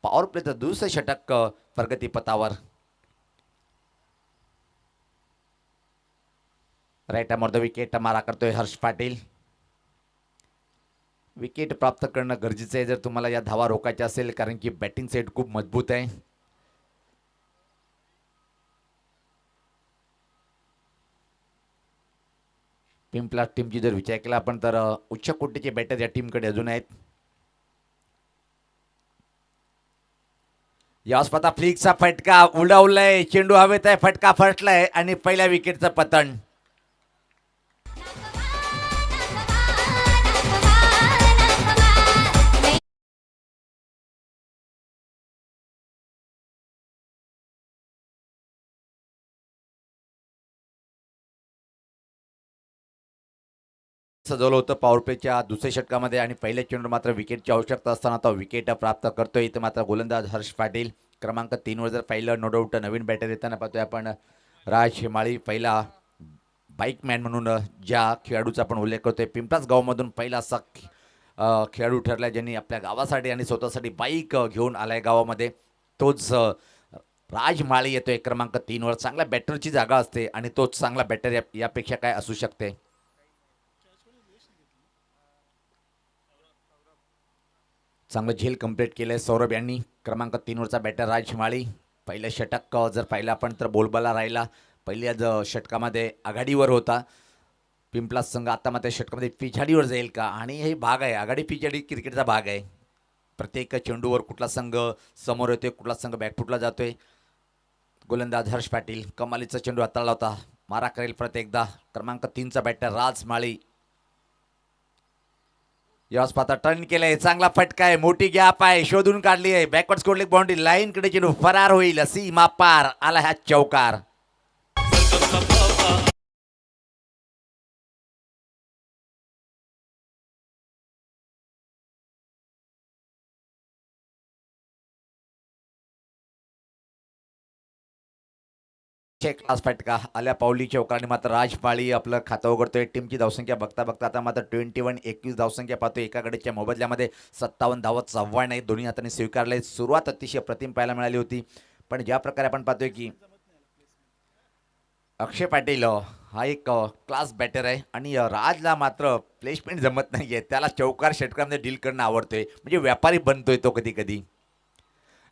पॉवर प्लेचं दुसरं षटक प्रगतीपथावर. Right arm off the wicket मारा करतोय हर्ष पाटील. विकेट प्राप्त करणं गरजेचं आहे जर तुम्हाला या धावा रोखायच्या असेल. कारण की बॅटिंग सेट खूप मजबूत आहे. पिंपलास टीमची जर विचार केला आपण तर उच्च कोटीचे बॅटर या टीमकडे अजून आहेत. यास पाता फ्लिकचा फटका उडवलाय. चेंडू हवेत आहे. फटका फटलाय आणि पहिल्या विकेटचं पतन. सजवलं होतं पॉवर प्लेच्या दुसऱ्या षटकामध्ये. आणि पहिल्या चेंडूवर मात्र विकेटची आवश्यकता असताना तो विकेट प्राप्त करतोय. इथं मात्र गोलंदाज हर्ष पाटील क्रमांक 3वर जर पाहिलं नो डाऊट नवीन बॅटर येताना पाहतोय आपण राज हिमाळी. पहिला बाईकमॅन म्हणून ज्या खेळाडूचा आपण उल्लेख करतोय. पिंपलास गावामधून पहिला असा खेळाडू ठरला ज्यांनी आपल्या गावासाठी आणि स्वतःसाठी बाईक घेऊन आलाय गावामध्ये. तोच राज माळी येतोय क्रमांक 3वर. चांगल्या बॅटरची जागा असते आणि तोच चांगला बॅटर यापेक्षा काय असू शकते. चांगलं झेल कंप्लीट केलंय सौरभ यांनी. क्रमांक 3 वरचा बॅटर राज माळी. पहिलं षटक जर पाहिलं आपण तर बोलबाला राहिला. पहिल्याच षटकामध्ये आघाडीवर होता पिंपला संघ. आता मात्र षटकामध्ये पिछाडीवर जाईल का, आणि हे भाग आहे आघाडी पिछाडी क्रिकेटचा भाग आहे. प्रत्येक चेंडूवर कुठला संघ समोर येतोय, कुठला संघ बॅकफुटला जातोय. गोलंदाज हर्ष पाटील कमालीचा चेंडू हाताळला होता. मारा करेल परत एकदा क्रमांक 3चा बॅटर राज माळी. यास पाता टर्न केलंय, चांगला फटका आहे, मोठी गॅप आहे, शोधून काढली आहे. बॅकवर्ड स्कोरलेग बाउंड्री लाईन कडे चेंडू फरार होईल. सीमा पार आला हा चौकार. क्लास फटका आल्या पावली चौकाने मात्र राजपाळी आपलं खातं उघडतोय. टीमची धावसंख्या बघता बघता आता मात्र 21 धावसंख्या पाहतोय. एका गडीच्या मोबदल्यामध्ये 57 धावत आव्हान आहे, दोन्ही हाताने स्वीकारले. सुरुवात अतिशय प्रतिम पाहायला मिळाली होती, पण ज्या प्रकारे आपण पाहतोय की अक्षय पाटील हा एक क्लास बॅटर आहे आणि राजला मात्र प्लेसमेंट जमत नाहीये. त्याला चौकार षटकामध्ये डील करणं आवडतोय, म्हणजे व्यापारी बनतोय तो कधी कधी.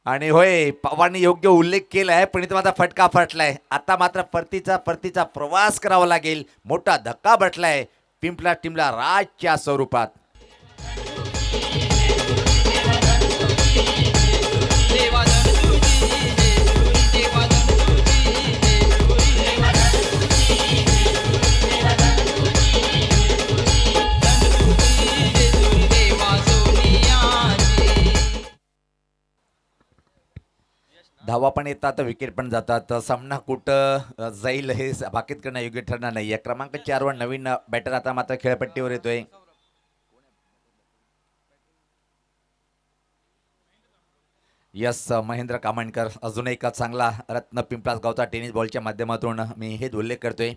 आणि होय, पवारने योग्य उल्लेख केला आहे, पण इथं माझा फटका फटलाय. आता मात्र परतीचा प्रवास करावा लागेल. मोठा धक्का बसलाय पिंपला टीमला राजच्या स्वरूपात. धावा पण येतात, विकेट पण जातात. सामना कुठं जाईल हे भाकीत करणं योग्य ठरणार नाही. क्रमांक 4 वर नवीन बॅटर आता मात्र खेळपट्टीवर येतोय. यस महेंद्र कामणकर अजून एक चांगला रत्न पिंपलास गावचा टेनिस बॉलच्या माध्यमातून मी हेच उल्लेख करतोय.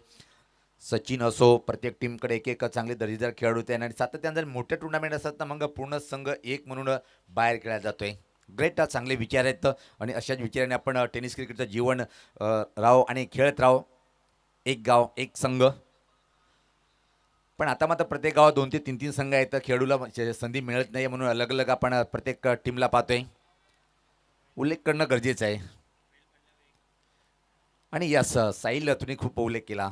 सचिन असो, प्रत्येक टीमकडे एक एक चांगले दर्जेदार खेळाडू होते आणि सातत्याने जर मोठे टुर्नामेंट असतात ना मग पूर्ण संघ एक म्हणून बाहेर खेळला जातोय. ग्रेट, चांगले विचार आहेत आणि अशाच विचाराने आपण टेनिस क्रिकेटचं जीवन राहो आणि खेळत राहो. एक गाव एक संघ. पण आता मात्र प्रत्येक गावात 2 ते 3 संघ आहेत, खेळाडूला संधी मिळत नाही म्हणून अलग अलग आपण प्रत्येक टीमला पाहतोय. उल्लेख करणं गरजेचं आहे. आणि यस साहिल तुम्ही खूप उल्लेख केला.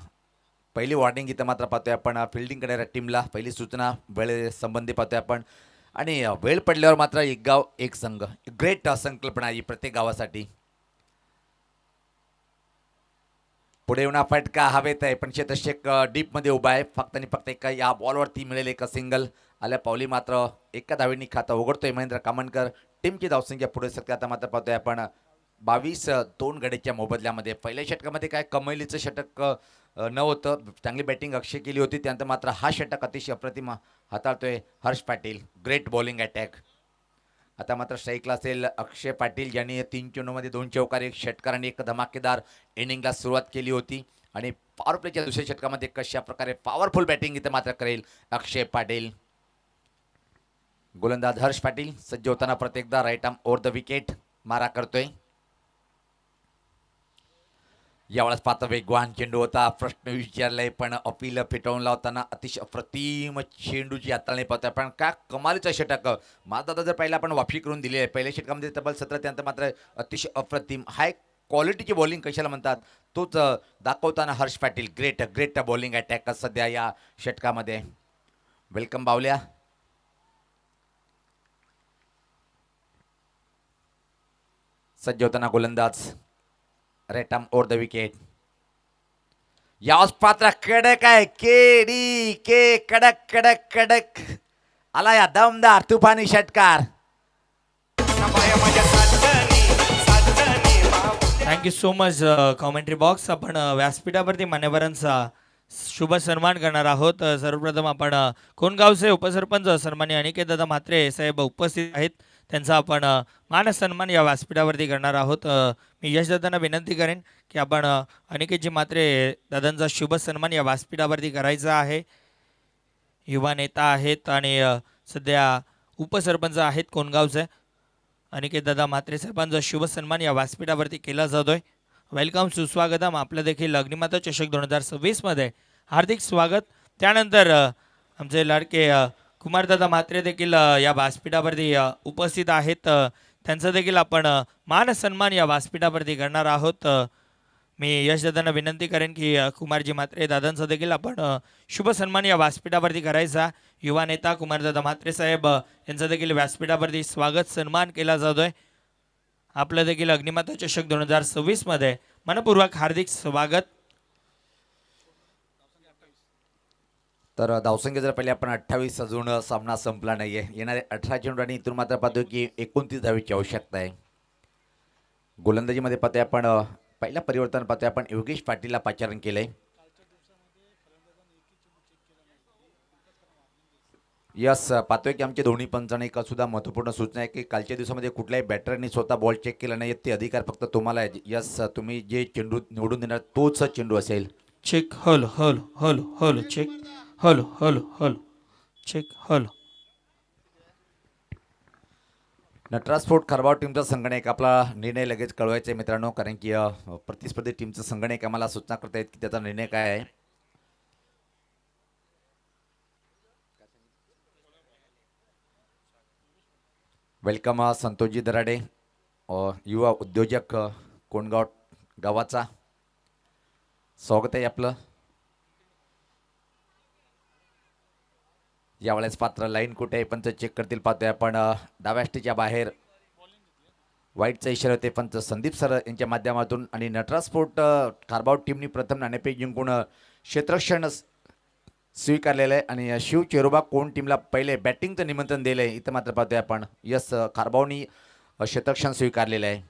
पहिली वॉर्निंग इथं मात्र पाहतोय आपण फिल्डिंग करणाऱ्या टीमला. पहिली सूचना वेळे संबंधी पाहतोय आपण. आणि वेळ पडल्यावर मात्र एक गाव एक संघ. ग्रेट संकल्पना आहे प्रत्येक गावासाठी. पुढे येऊन फटका हवेत आहे, पण शतषक डीपमध्ये उभा आहे. फक्त आणि फक्त एका या बॉलवरती मिळेल एक सिंगल. आल्या पावली मात्र एका धावेनी खाता उघडतोय महेंद्र कामणकर. टीमची धावसंख्या पुढे सकते. आता मात्र पाहतोय आपण 22 गड्याच्या मोबदल्यामध्ये. पहिल्या षटकामध्ये काय कमैलीचं षटक नव्हतं, चांगली बॅटिंग अक्षय केली होती. त्यानंतर मात्र हा षटक अतिशय अप्रतिम हाताळतोय Harsh Patil. Great bowling attack. आता मात्र स्ट्राईकला असेल अक्षय पाटील, ज्यांनी 3 चेंडूमध्ये 2 चौकार, 1 षटकार आणि 1 धमाकेदार इनिंगला सुरुवात केली होती. आणि पॉवर प्लेच्या दुसऱ्या षटकामध्ये कशा प्रकारे पॉवरफुल बॅटिंग इथं मात्र करेल अक्षय पाटील. गोलंदाज हर्ष पाटील सज्ज होताना प्रत्येकदा right arm over the wicket मारा करतोय. यावेळेस पात्र वेगवान चेंडू होता. प्रश्न विचारलाय पण अपील फेटाळून लावताना अतिशय अप्रतिम चेंडूची हाताळणी पाहतोय आपण. का कमालीचा षटक माझा जर पहिला आपण वाफी करून दिली आहे. पहिल्या षटकामध्ये तब्बल 17, त्यानंतर मात्र अतिशय अप्रतिम हाय क्वालिटीची बॉलिंग कशाला म्हणतात तोच दाखवताना Harsh Patil. Great bowling attack सध्या या षटकामध्ये. वेलकम बावल्या. सज्ज होताना गोलंदाज right arm over the wicket. याच पात्र कडक आहे. केडी के कडक कडक कडक आला या दमदार तुफानी षटकार. Thank you so much commentary box. आपण व्यासपीठावरती मान्यवरांचा शुभ सन्मान करणार आहोत. सर्वप्रथम आपण कोणगावचे उपसरपंच सन्माननीय अनिकेत दादा म्हात्रे साहेब उपस्थित आहेत, त्यांचा आपण मान सन्मान या व्यासपीठावरती करणार आहोत. मी यश दादांना विनंती करेन की आपण अनिकेतजी म्हात्रे दादांचा शुभ सन्मान या व्यासपीठावरती करायचा आहे. युवा नेता आहेत आणि सध्या उपसरपंच आहेत कोणगावचे. अनिकेत दादा म्हात्रे साहेबांचा शुभ सन्मान या व्यासपीठावरती केला जातोय. वेलकम, सुस्वागतम. आपलं देखील अग्निमाता चषक 2026 मध्ये हार्दिक स्वागत. त्यानंतर आमचे लाडके कुमारदादा म्हात्रे देखील या व्यासपीठावरती उपस्थित आहेत. त्यांचं देखील आपण मान सन्मान या व्यासपीठावरती करणार आहोत. मी यशदादांना विनंती करेन की कुमारजी म्हात्रे दादांचं देखील आपण शुभ सन्मान या व्यासपीठावरती करायचा. युवा नेता कुमारदादा म्हात्रे साहेब यांचं देखील व्यासपीठावरती स्वागत सन्मान केला जातोय. आपलं देखील अग्निमाता चषक 2026 मध्ये मनपूर्वक हार्दिक स्वागत. तर धावसंख्या जर पहिले आपण 28 अजून सामना संपला नाहीये. येणारे 18 चेंडू आणि इथून मात्र पाहतो की 29 धावेची आवश्यकता आहे. गोलंदाजीमध्ये पाहतोय आपण पहिला परिवर्तन पाहतोय आपण योगेश पाटीलला पाचारण केलंय. यस पाहतोय की आमचे दोन्ही पंचांनी एक सुद्धा महत्त्वपूर्ण सूचना आहे की कालच्या दिवसामध्ये कुठल्याही बॅटरनी स्वतः बॉल चेक केला नाही. ते अधिकार फक्त तुम्हाला आहे. यस तुम्ही जे चेंडू निवडून देणार तोच चेंडू असेल. चेक हल हल हल हल चेक हल हल हल चेक हल. नटराज स्पोर्ट खारबाव टीमचा संगणक आपला निर्णय लगेच कळवायचा आहे मित्रांनो, कारण की प्रतिस्पर्धी टीमचं संगणक आम्हाला सूचना करतायत की त्याचा निर्णय काय आहे. वेलकम संतोषजी दराडे, युवा उद्योजक कोंडगाव गावाचा. स्वागत आहे आपलं. यावेळेस पात्र लाईन कुठे आहे पंच चेक करतील पाहतोय आपण. डाव्या स्टेजच्या बाहेर वाईटचा इशारा होते पंच संदीप सर यांच्या माध्यमातून. आणि नटराज स्पोर्ट खारबाव टीमनी प्रथम नाणेफेक जिंकून क्षेत्ररक्षण स्वीकारलेलं आहे. आणि शिव चेरोबा कोण टीमला पहिले बॅटिंगचं निमंत्रण दिलं आहे. इथं मात्र पाहतोय आपण यस खारबावनी क्षेत्ररक्षण स्वीकारलेलं आहे.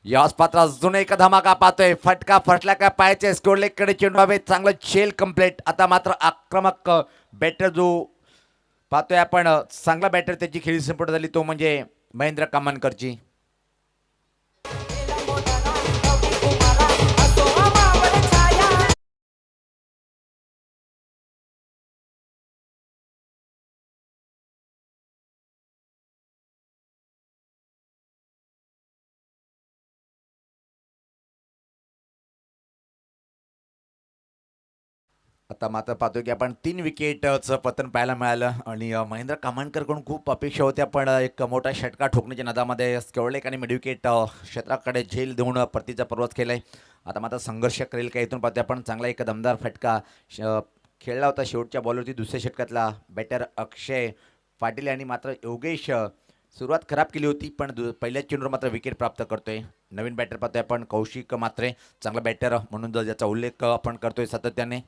याच पात्र अजून एक धमाका पाहतोय. फटका फटला का पाहायचे स्कोरलेकडे चेंडू हवे. चांगलं चेल कंप्लीट. आता मात्र आक्रमक बॅटर जो पाहतोय आपण चांगला बॅटर त्याची खेळी संपट झाली तो म्हणजे महेंद्र कामानकरची. आता मात्र पाहतोय की आपण 3 विकेटचं पतन पाहायला मिळालं. आणि महेंद्र कामानकरकडून खूप अपेक्षा होत्या, पण एक मोठा षटका ठोकण्याच्या नादामध्ये स्केवलेक आणि मिडविकेट क्षेत्राकडे झेल देऊन परतीचा प्रवास केलाय. आता मात्र संघर्ष करेल का इथून पाहतोय आपण. चांगला एक दमदार फटका खेळला होता शेवटच्या बॉलवरती दुसऱ्या षटकातला बॅटर अक्षय पाटील यांनी. मात्र योगेश सुरुवात खराब केली होती, पण पहिल्या चेंडूवर मात्र विकेट प्राप्त करतोय. नवीन बॅटर पाहतोय आपण कौशिक म्हात्रे, चांगला बॅटर म्हणून ज्याचा उल्लेख आपण करतोय सातत्याने.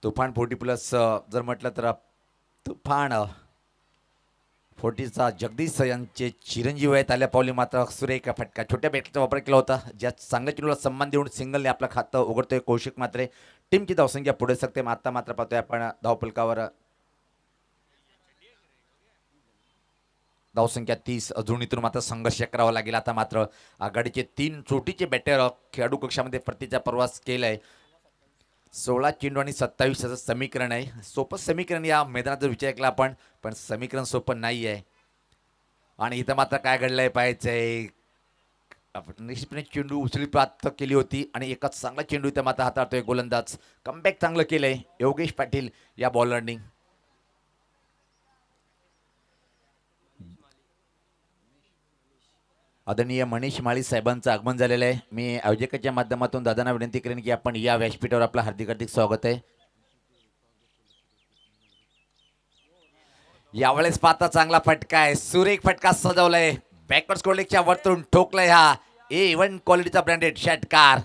तुफान 40+ जर म्हटलं तर तुफान 40चा जगदीश यांचे चिरंजीव आहेत आल्या पावली. मात्र सुरेख फटका छोट्या बॅटचा वापर केला होता. ज्या चांगल्या चेंडूला सन्मान देऊन सिंगलने आपलं खातं उघडतोय कौशिक म्हात्रे. टीमची धावसंख्या पुढे सकते. आता मात्र पाहतोय आपण धावफलकावर धावसंख्या 30. अजून इथून मात्र संघर्ष करावा लागेल. आता मात्र आघाडीचे 3 चोटीचे बॅटर खेळाडू कक्षामध्ये परतीचा प्रवास केलाय. 16 चेंडू आणि 27 असं समीकरण आहे. सोपं समीकरण या मैदानात जर विचार केला आपण, पण समीकरण सोपं नाही आहे. आणि इथं मात्र काय घडलंय पाहायचंय. निश्चितपणे चेंडू उचली प्राप्त केली होती आणि एकच चांगला चेंडू इथं मात्र हाताळतोय गोलंदाज. कमबॅक चांगलं केलंय योगेश पाटील या बॉलरनी. आदरणीय मनीष माळी साहेबांचं आगमन झालेलं आहे. मी आयोजकाच्या माध्यमातून दादांना विनंती करेन की आपण या व्यासपीठावर आपलं हार्दिक हार्दिक स्वागत आहे. यावेळेस पाहता चांगला फटका आहे. सुरेख फटका सजवलाय. बॅकवर्ड स्कोरलेगच्या वरतून ठोकलाय हा A1 क्वालिटीचा ब्रँडेड षटकार.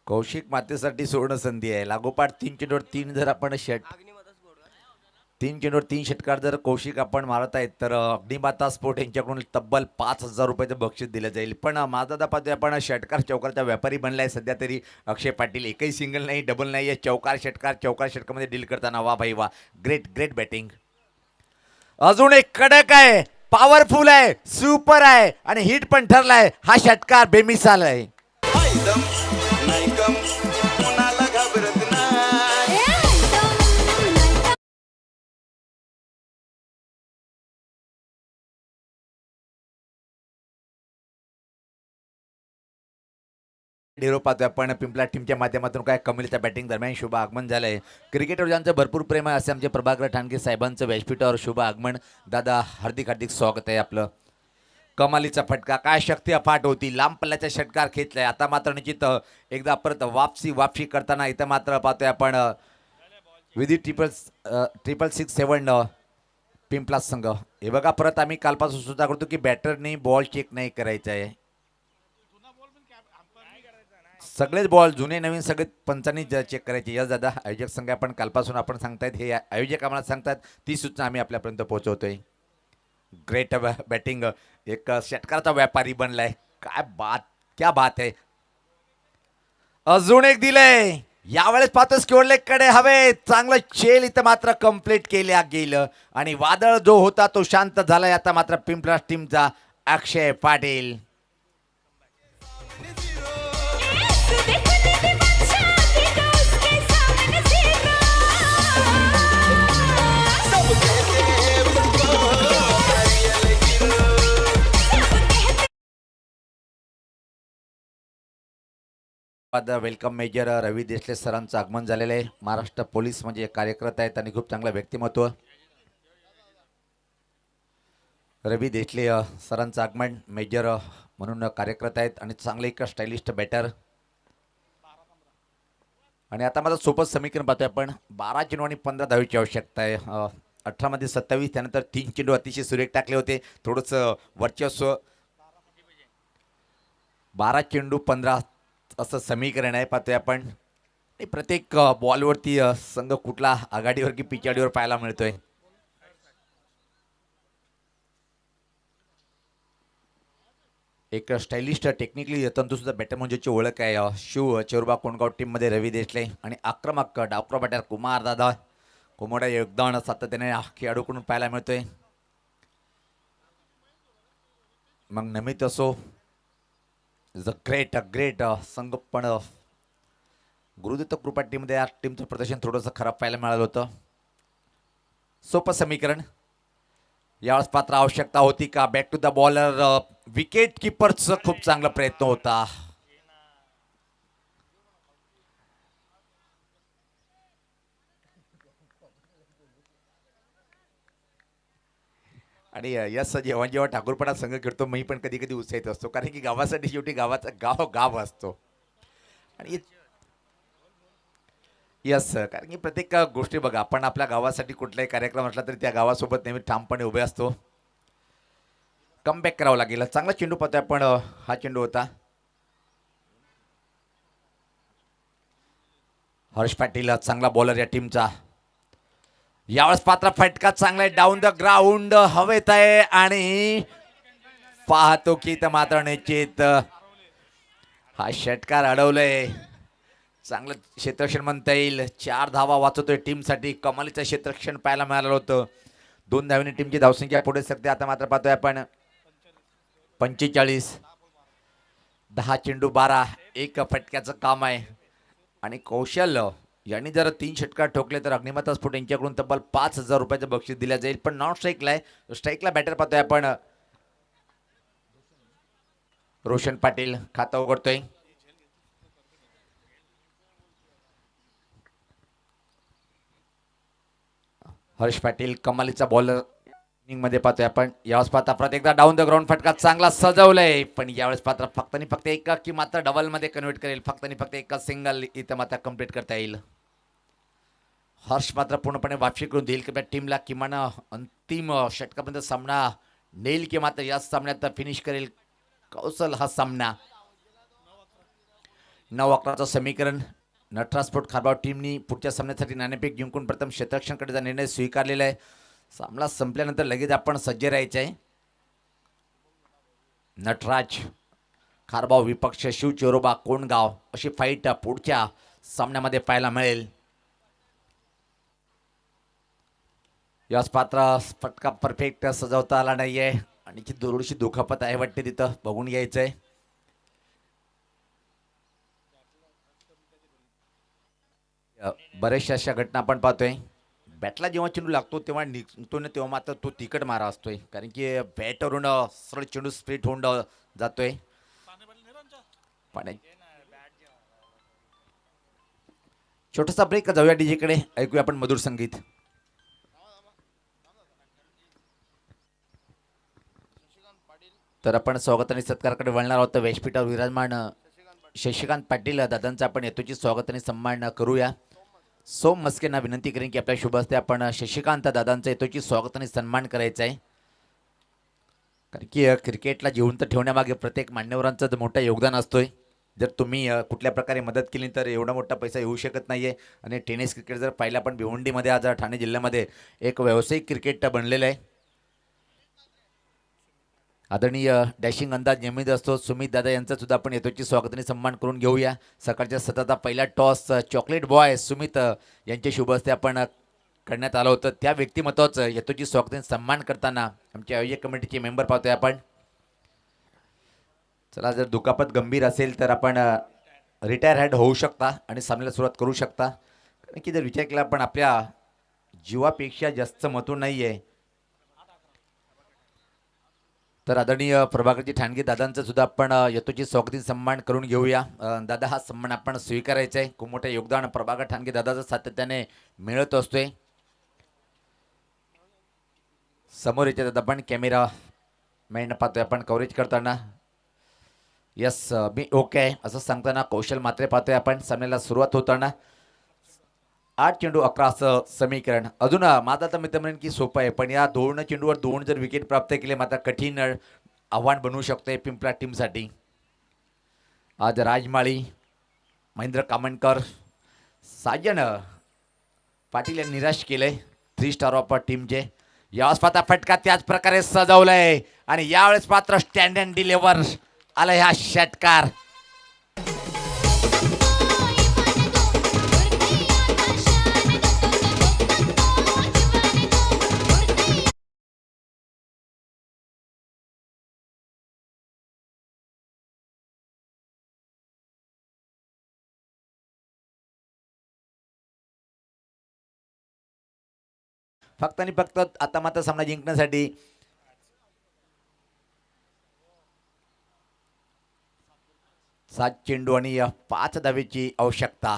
कौशिक मातेसाठी सुवर्ण संधी आहे. लागोपाठ 3 चेंडूवर 3 जर आपण षट 3 चेंडूवर 3 षटकार जर कौशिक आपण मारत आहेत तर अग्निमाता स्पोर्ट यांच्याकडून तब्बल 5,000 रुपयाचं बक्षीस दिलं जाईल. पण माझा पाहतोय आपण षटकार चौकारचा व्यापारी बनलाय सध्या तरी अक्षय पाटील. एकही सिंगल नाही, डबल नाही, चौकार षटकामध्ये डील करताना वा भाई वा. Great great batting. अजून एक कडक आहे, पॉवरफुल आहे, सुपर आहे आणि हिट पण ठरलाय. हा षटकार बेमिसाल आहे. ढेरो पाहतोय आपण पिंपला टीमच्या माध्यमातून काय कमलीच्या बॅटिंग दरम्यान शुभ आगमन झालंय. क्रिकेटवर ज्यांचं भरपूर प्रेम आहे असे आमचे प्रभाकर ठाणगे साहेबांचं व्यासपीठावर शुभ आगमन. दादा हार्दिक हार्दिक स्वागत आहे आपलं. कमालीचा फटका, काय शक्ती अफाट होती, लांब पल्ल्याचा षटकार खेचलाय. आता मात्र निश्चित एकदा परत वापसी करताना इथं मात्र पाहतोय आपण विधी 666 पिंपला संघ. हे बघा परत आम्ही कालपासून सुद्धा करतो की बॅटरनी बॉल चेक नाही करायचा आहे. सगळेच बॉल जुने नवीन सगळे पंचांनी चेक करायचे. यस दादा, आयोजक संघ आपण कालपासून आपण सांगतायत, हे आयोजक आम्हाला सांगतात, ती सूचना आम्ही आपल्यापर्यंत पोहोचवतोय. Great batting. एक षटकाराचा व्यापारी बनलाय. क्या बात आहे. अजून एक दिलंय. यावेळेस पाहतो स्क्वेअर कडे हवे. चांगलं चेल इथं मात्र कंप्लीट केल्या गेलं आणि वादळ जो होता तो शांत झालाय. आता मात्र पिंपळा टीमचा अक्षय पाटील. वेलकम मेजर रवी देशले सरांचं आगमन झालेलं आहे. महाराष्ट्र पोलीस म्हणजे कार्यरत आहेत आणि खूप चांगलं व्यक्तिमत्व. रवी देशले सरांचं आगमन मेजर म्हणून कार्यरत आहेत आणि चांगले एक स्टायलिस्ट बॅटर. आणि आता माझं सोपं समीकरण पाहतोय आपण. 12 चेंडू आणि 15 धावेची आवश्यकता आहे. 18 मध्ये 27, त्यानंतर 3 चेंडू अतिशय सुरेख टाकले होते. थोडंसं वर्चस्व. 12 चेंडू 15 असं समीकरण आहे पाहतोय आपण. प्रत्येक बॉलवरती संघ कुठला आघाडीवर की पिछाडीवर पाहायला मिळतोय. एक स्टायलिस्ट टेक्निकली तंतुसुद्धा बॅटर म्हणजेची ओळख आहे. शिव चेरुबा कोणगाव टीममध्ये रवी देशले आणि आक्रमक डावक्रो बॅटर कुमार दादा. कुमार योगदान सातत्याने खेळाडूकडून पाहायला मिळतोय. मग नमित असो, इज अ ग्रेट संघ. पण गुरुदत्त कृपा टीममध्ये या टीमचं प्रदर्शन थोडंसं खराब पाहायला मिळालं होतं. सोपं समीकरण. यावेळेस पात्र आवश्यकता होती का? Back to the bowler. Wicket किपरचा खूप चांगला प्रयत्न होता. आणि यस, जेव्हा ठाकूरपणा संघ खेळतो मी पण कधी कधी उत्साहित असतो, कारण की गावासाठी शेवटी गावाचा गाव असतो. आणि यस, कारण की प्रत्येक गोष्टी बघा, आपण आपल्या गावासाठी कुठलाही कार्यक्रम असला तरी त्या गावासोबत नेहमी ठामपणे उभे असतो. कमबॅक करावं लागेल. चांगला चेंडू पाहतोय आपण. हा चेंडू होता. हर्ष पाटील चांगला बॉलर या टीमचा. यावेळेस पात्र फटका चांगला आहे. डाऊन द ग्राउंड हवेत आहे आणि पाहतो की मात्र निश्चित हा षटकार अडवलंय. चांगलं क्षेत्ररक्षण म्हणता येईल. 4 धावा वाचवतोय टीमसाठी. कमालीचं क्षेत्ररक्षण पाहायला मिळालं होतं. 2 धावेने टीमची धावसंख्या पुढे सरते. आता मात्र पाहतोय आपण 45. 10 चेंडू 12. एक फटक्याचं काम आहे. आणि कौशल्य यांनी जर 3 षटकार ठोकले तर अग्निमाता स्फोट यांच्याकडून तब्बल 5,000 रुपयाचं बक्षीस दिलं जाईल. पण नॉन स्ट्राईकला आहे. स्ट्राईकला बॅटर पाहतोय आपण रोशन पाटील. खातं उघडतोय. हर्ष पाटील कमालीचा बॉलर मध्ये पाहतोय आपण. यावेळेस पाहता परत एकदा डाऊन द ग्राउंड फटका चांगला सजवलाय. पण यावेळेस पात्र फक्त आणि फक्त एका की मात्र डबल मध्ये कन्वर्ट करेल. फक्त आणि फक्त एका सिंगल इथं मात्र कंप्लीट करता येईल. हर्ष मात्र पूर्णपणे वापसी करून देईल की टीमला किमान अंतिम षटकापर्यंत सामना नेईल की मात्र या सामन्यात फिनिश करेल कौशल हा सामना. 9-11चं समीकरण नटराज स्पोर्ट खारबाव टीमनी पुढच्या सामन्यासाठी नाणेफेक जिंकून प्रथम क्षेत्ररक्षणकडचा निर्णय स्वीकारलेला आहे. सामना संपल्यानंतर लगेच आपण सज्ज राहायचं आहे. नटराज खारबाव विपक्ष शिव चोरोबा कोंडगाव अशी फाईट पुढच्या सामन्यामध्ये पाहायला मिळेल. याच पात्र फटका परफेक्ट सजवता आला नाहीये आणि ती थोडीशी दुखापत आहे वाटते, तिथं बघून घ्यायचंय. बऱ्याचशा अशा घटना आपण पाहतोय. बॅटला जेव्हा चेंडू लागतो तेव्हा निघतो ना, तेव्हा मात्र तो तिकट मारा असतोय, कारण की बॅटवरून सरळ चेंडू स्प्लिट होऊन जातोय. छोटासा ब्रेक, जाऊया डीजेकडे, ऐकूया आपण मधुर संगीत. तर आपण स्वागत आणि सत्काराकडे वळणार आहोत. व्यासपीठावर विराजमान शशिकांत पाटील दादांचा आपण येतोची स्वागत आणि सन्मान करूया. सोम मस्केंना विनंती करेन की आपल्या शुभ हस्ते आपण शशिकांत दादांचा येतोची स्वागत आणि सन्मान करायचा आहे, कारण की क्रिकेटला जिवंत ठेवण्यामागे प्रत्येक मान्यवरांचं मोठं योगदान असतोय. जर तुम्ही कुठल्या प्रकारे मदत केली तर एवढा मोठा पैसा येऊ शकत नाहीये. आणि टेनिस क्रिकेट जर पाहिलं आपण भिवंडीमध्ये आज ठाणे जिल्ह्यामध्ये एक व्यावसायिक क्रिकेट बनलेलं आहे. आदरणीय डॅशिंग अंदाज नियमित असतो सुमित दादा यांचा सुद्धा आपण येतोची स्वागत आणि सन्मान करून घेऊया. सकाळच्या सततचा पहिला टॉस चॉकलेट बॉय सुमित यांच्या शुभ हस्ते आपण करण्यात आलं होतं. त्या व्यक्तिमत्वाचं येतोची स्वागत आणि सन्मान करताना आमचे आयोजक कमिटीचे मेंबर पाहतोय आपण. चला, जर दुखापत गंभीर असेल तर आपण रिटायर हॅड होऊ शकता आणि सामन्याला सुरुवात करू शकता, कारण की जर विचार केला आपण आपल्या जीवापेक्षा जास्त महत्त्व नाही आहे. तर आदरणीय प्रभाकरजी ठाणगे दादांचं सुद्धा आपण यतोची स्वागती सन्मान करून घेऊया. दादा, हा सन्मान आपण स्वीकारायचा आहे. खूप मोठं योगदान प्रभाकर ठाणगे दादाचं सातत्याने मिळत असतोय. समोर येते दादा आपण कॅमेरा मॅन पाहतोय आपण कव्हरेज करताना. यस, मी ओके आहे असं सांगताना कौशल मात्रे पाहतोय आपण. सामन्याला सुरुवात होताना 8 चेंडू 11 असं समीकरण. अजून माझा तर मित्र म्हणेन की सोपं आहे, पण या 2 चेंडूवर 2 जर विकेट प्राप्त केले मात्र कठीण आव्हान बनवू शकते पिंपळा टीमसाठी. आज राजमाळी, महेंद्र कामणकर, साजन पाटील यांनी निराश केले 3 स्टार ऑफ टीमचे. यावेळेस पाहता फटका त्याच प्रकारे सजवलाय आणि यावेळेस पात्र स्टँड अँड डिलिव्हर आलाय हा षटकार. फक्त आणि फक्त आता मात्र सामना जिंकण्यासाठी 7 चेंडू आणि 5 धावेची आवश्यकता.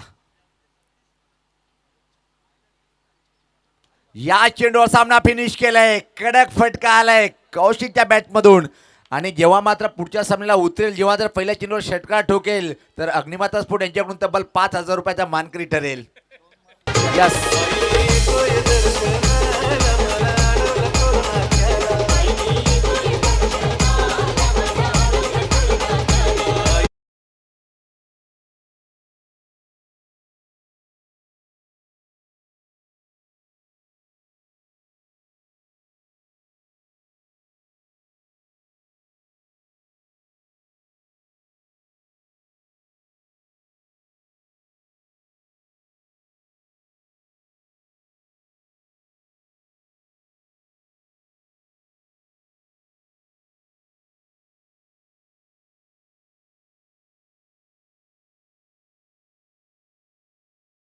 या चेंडूवर सामना फिनिश केलाय. कडक फटका आलाय कौशिकच्या बॅटमधून. आणि जेव्हा मात्र पुढच्या सामन्याला उतरेल, जेव्हा जर पहिल्या चेंडूवर षटकार ठोकेल तर अग्निमाता स्फोट यांच्याकडून तब्बल 5,000 रुपयाचा मानकरी ठरेल. यस,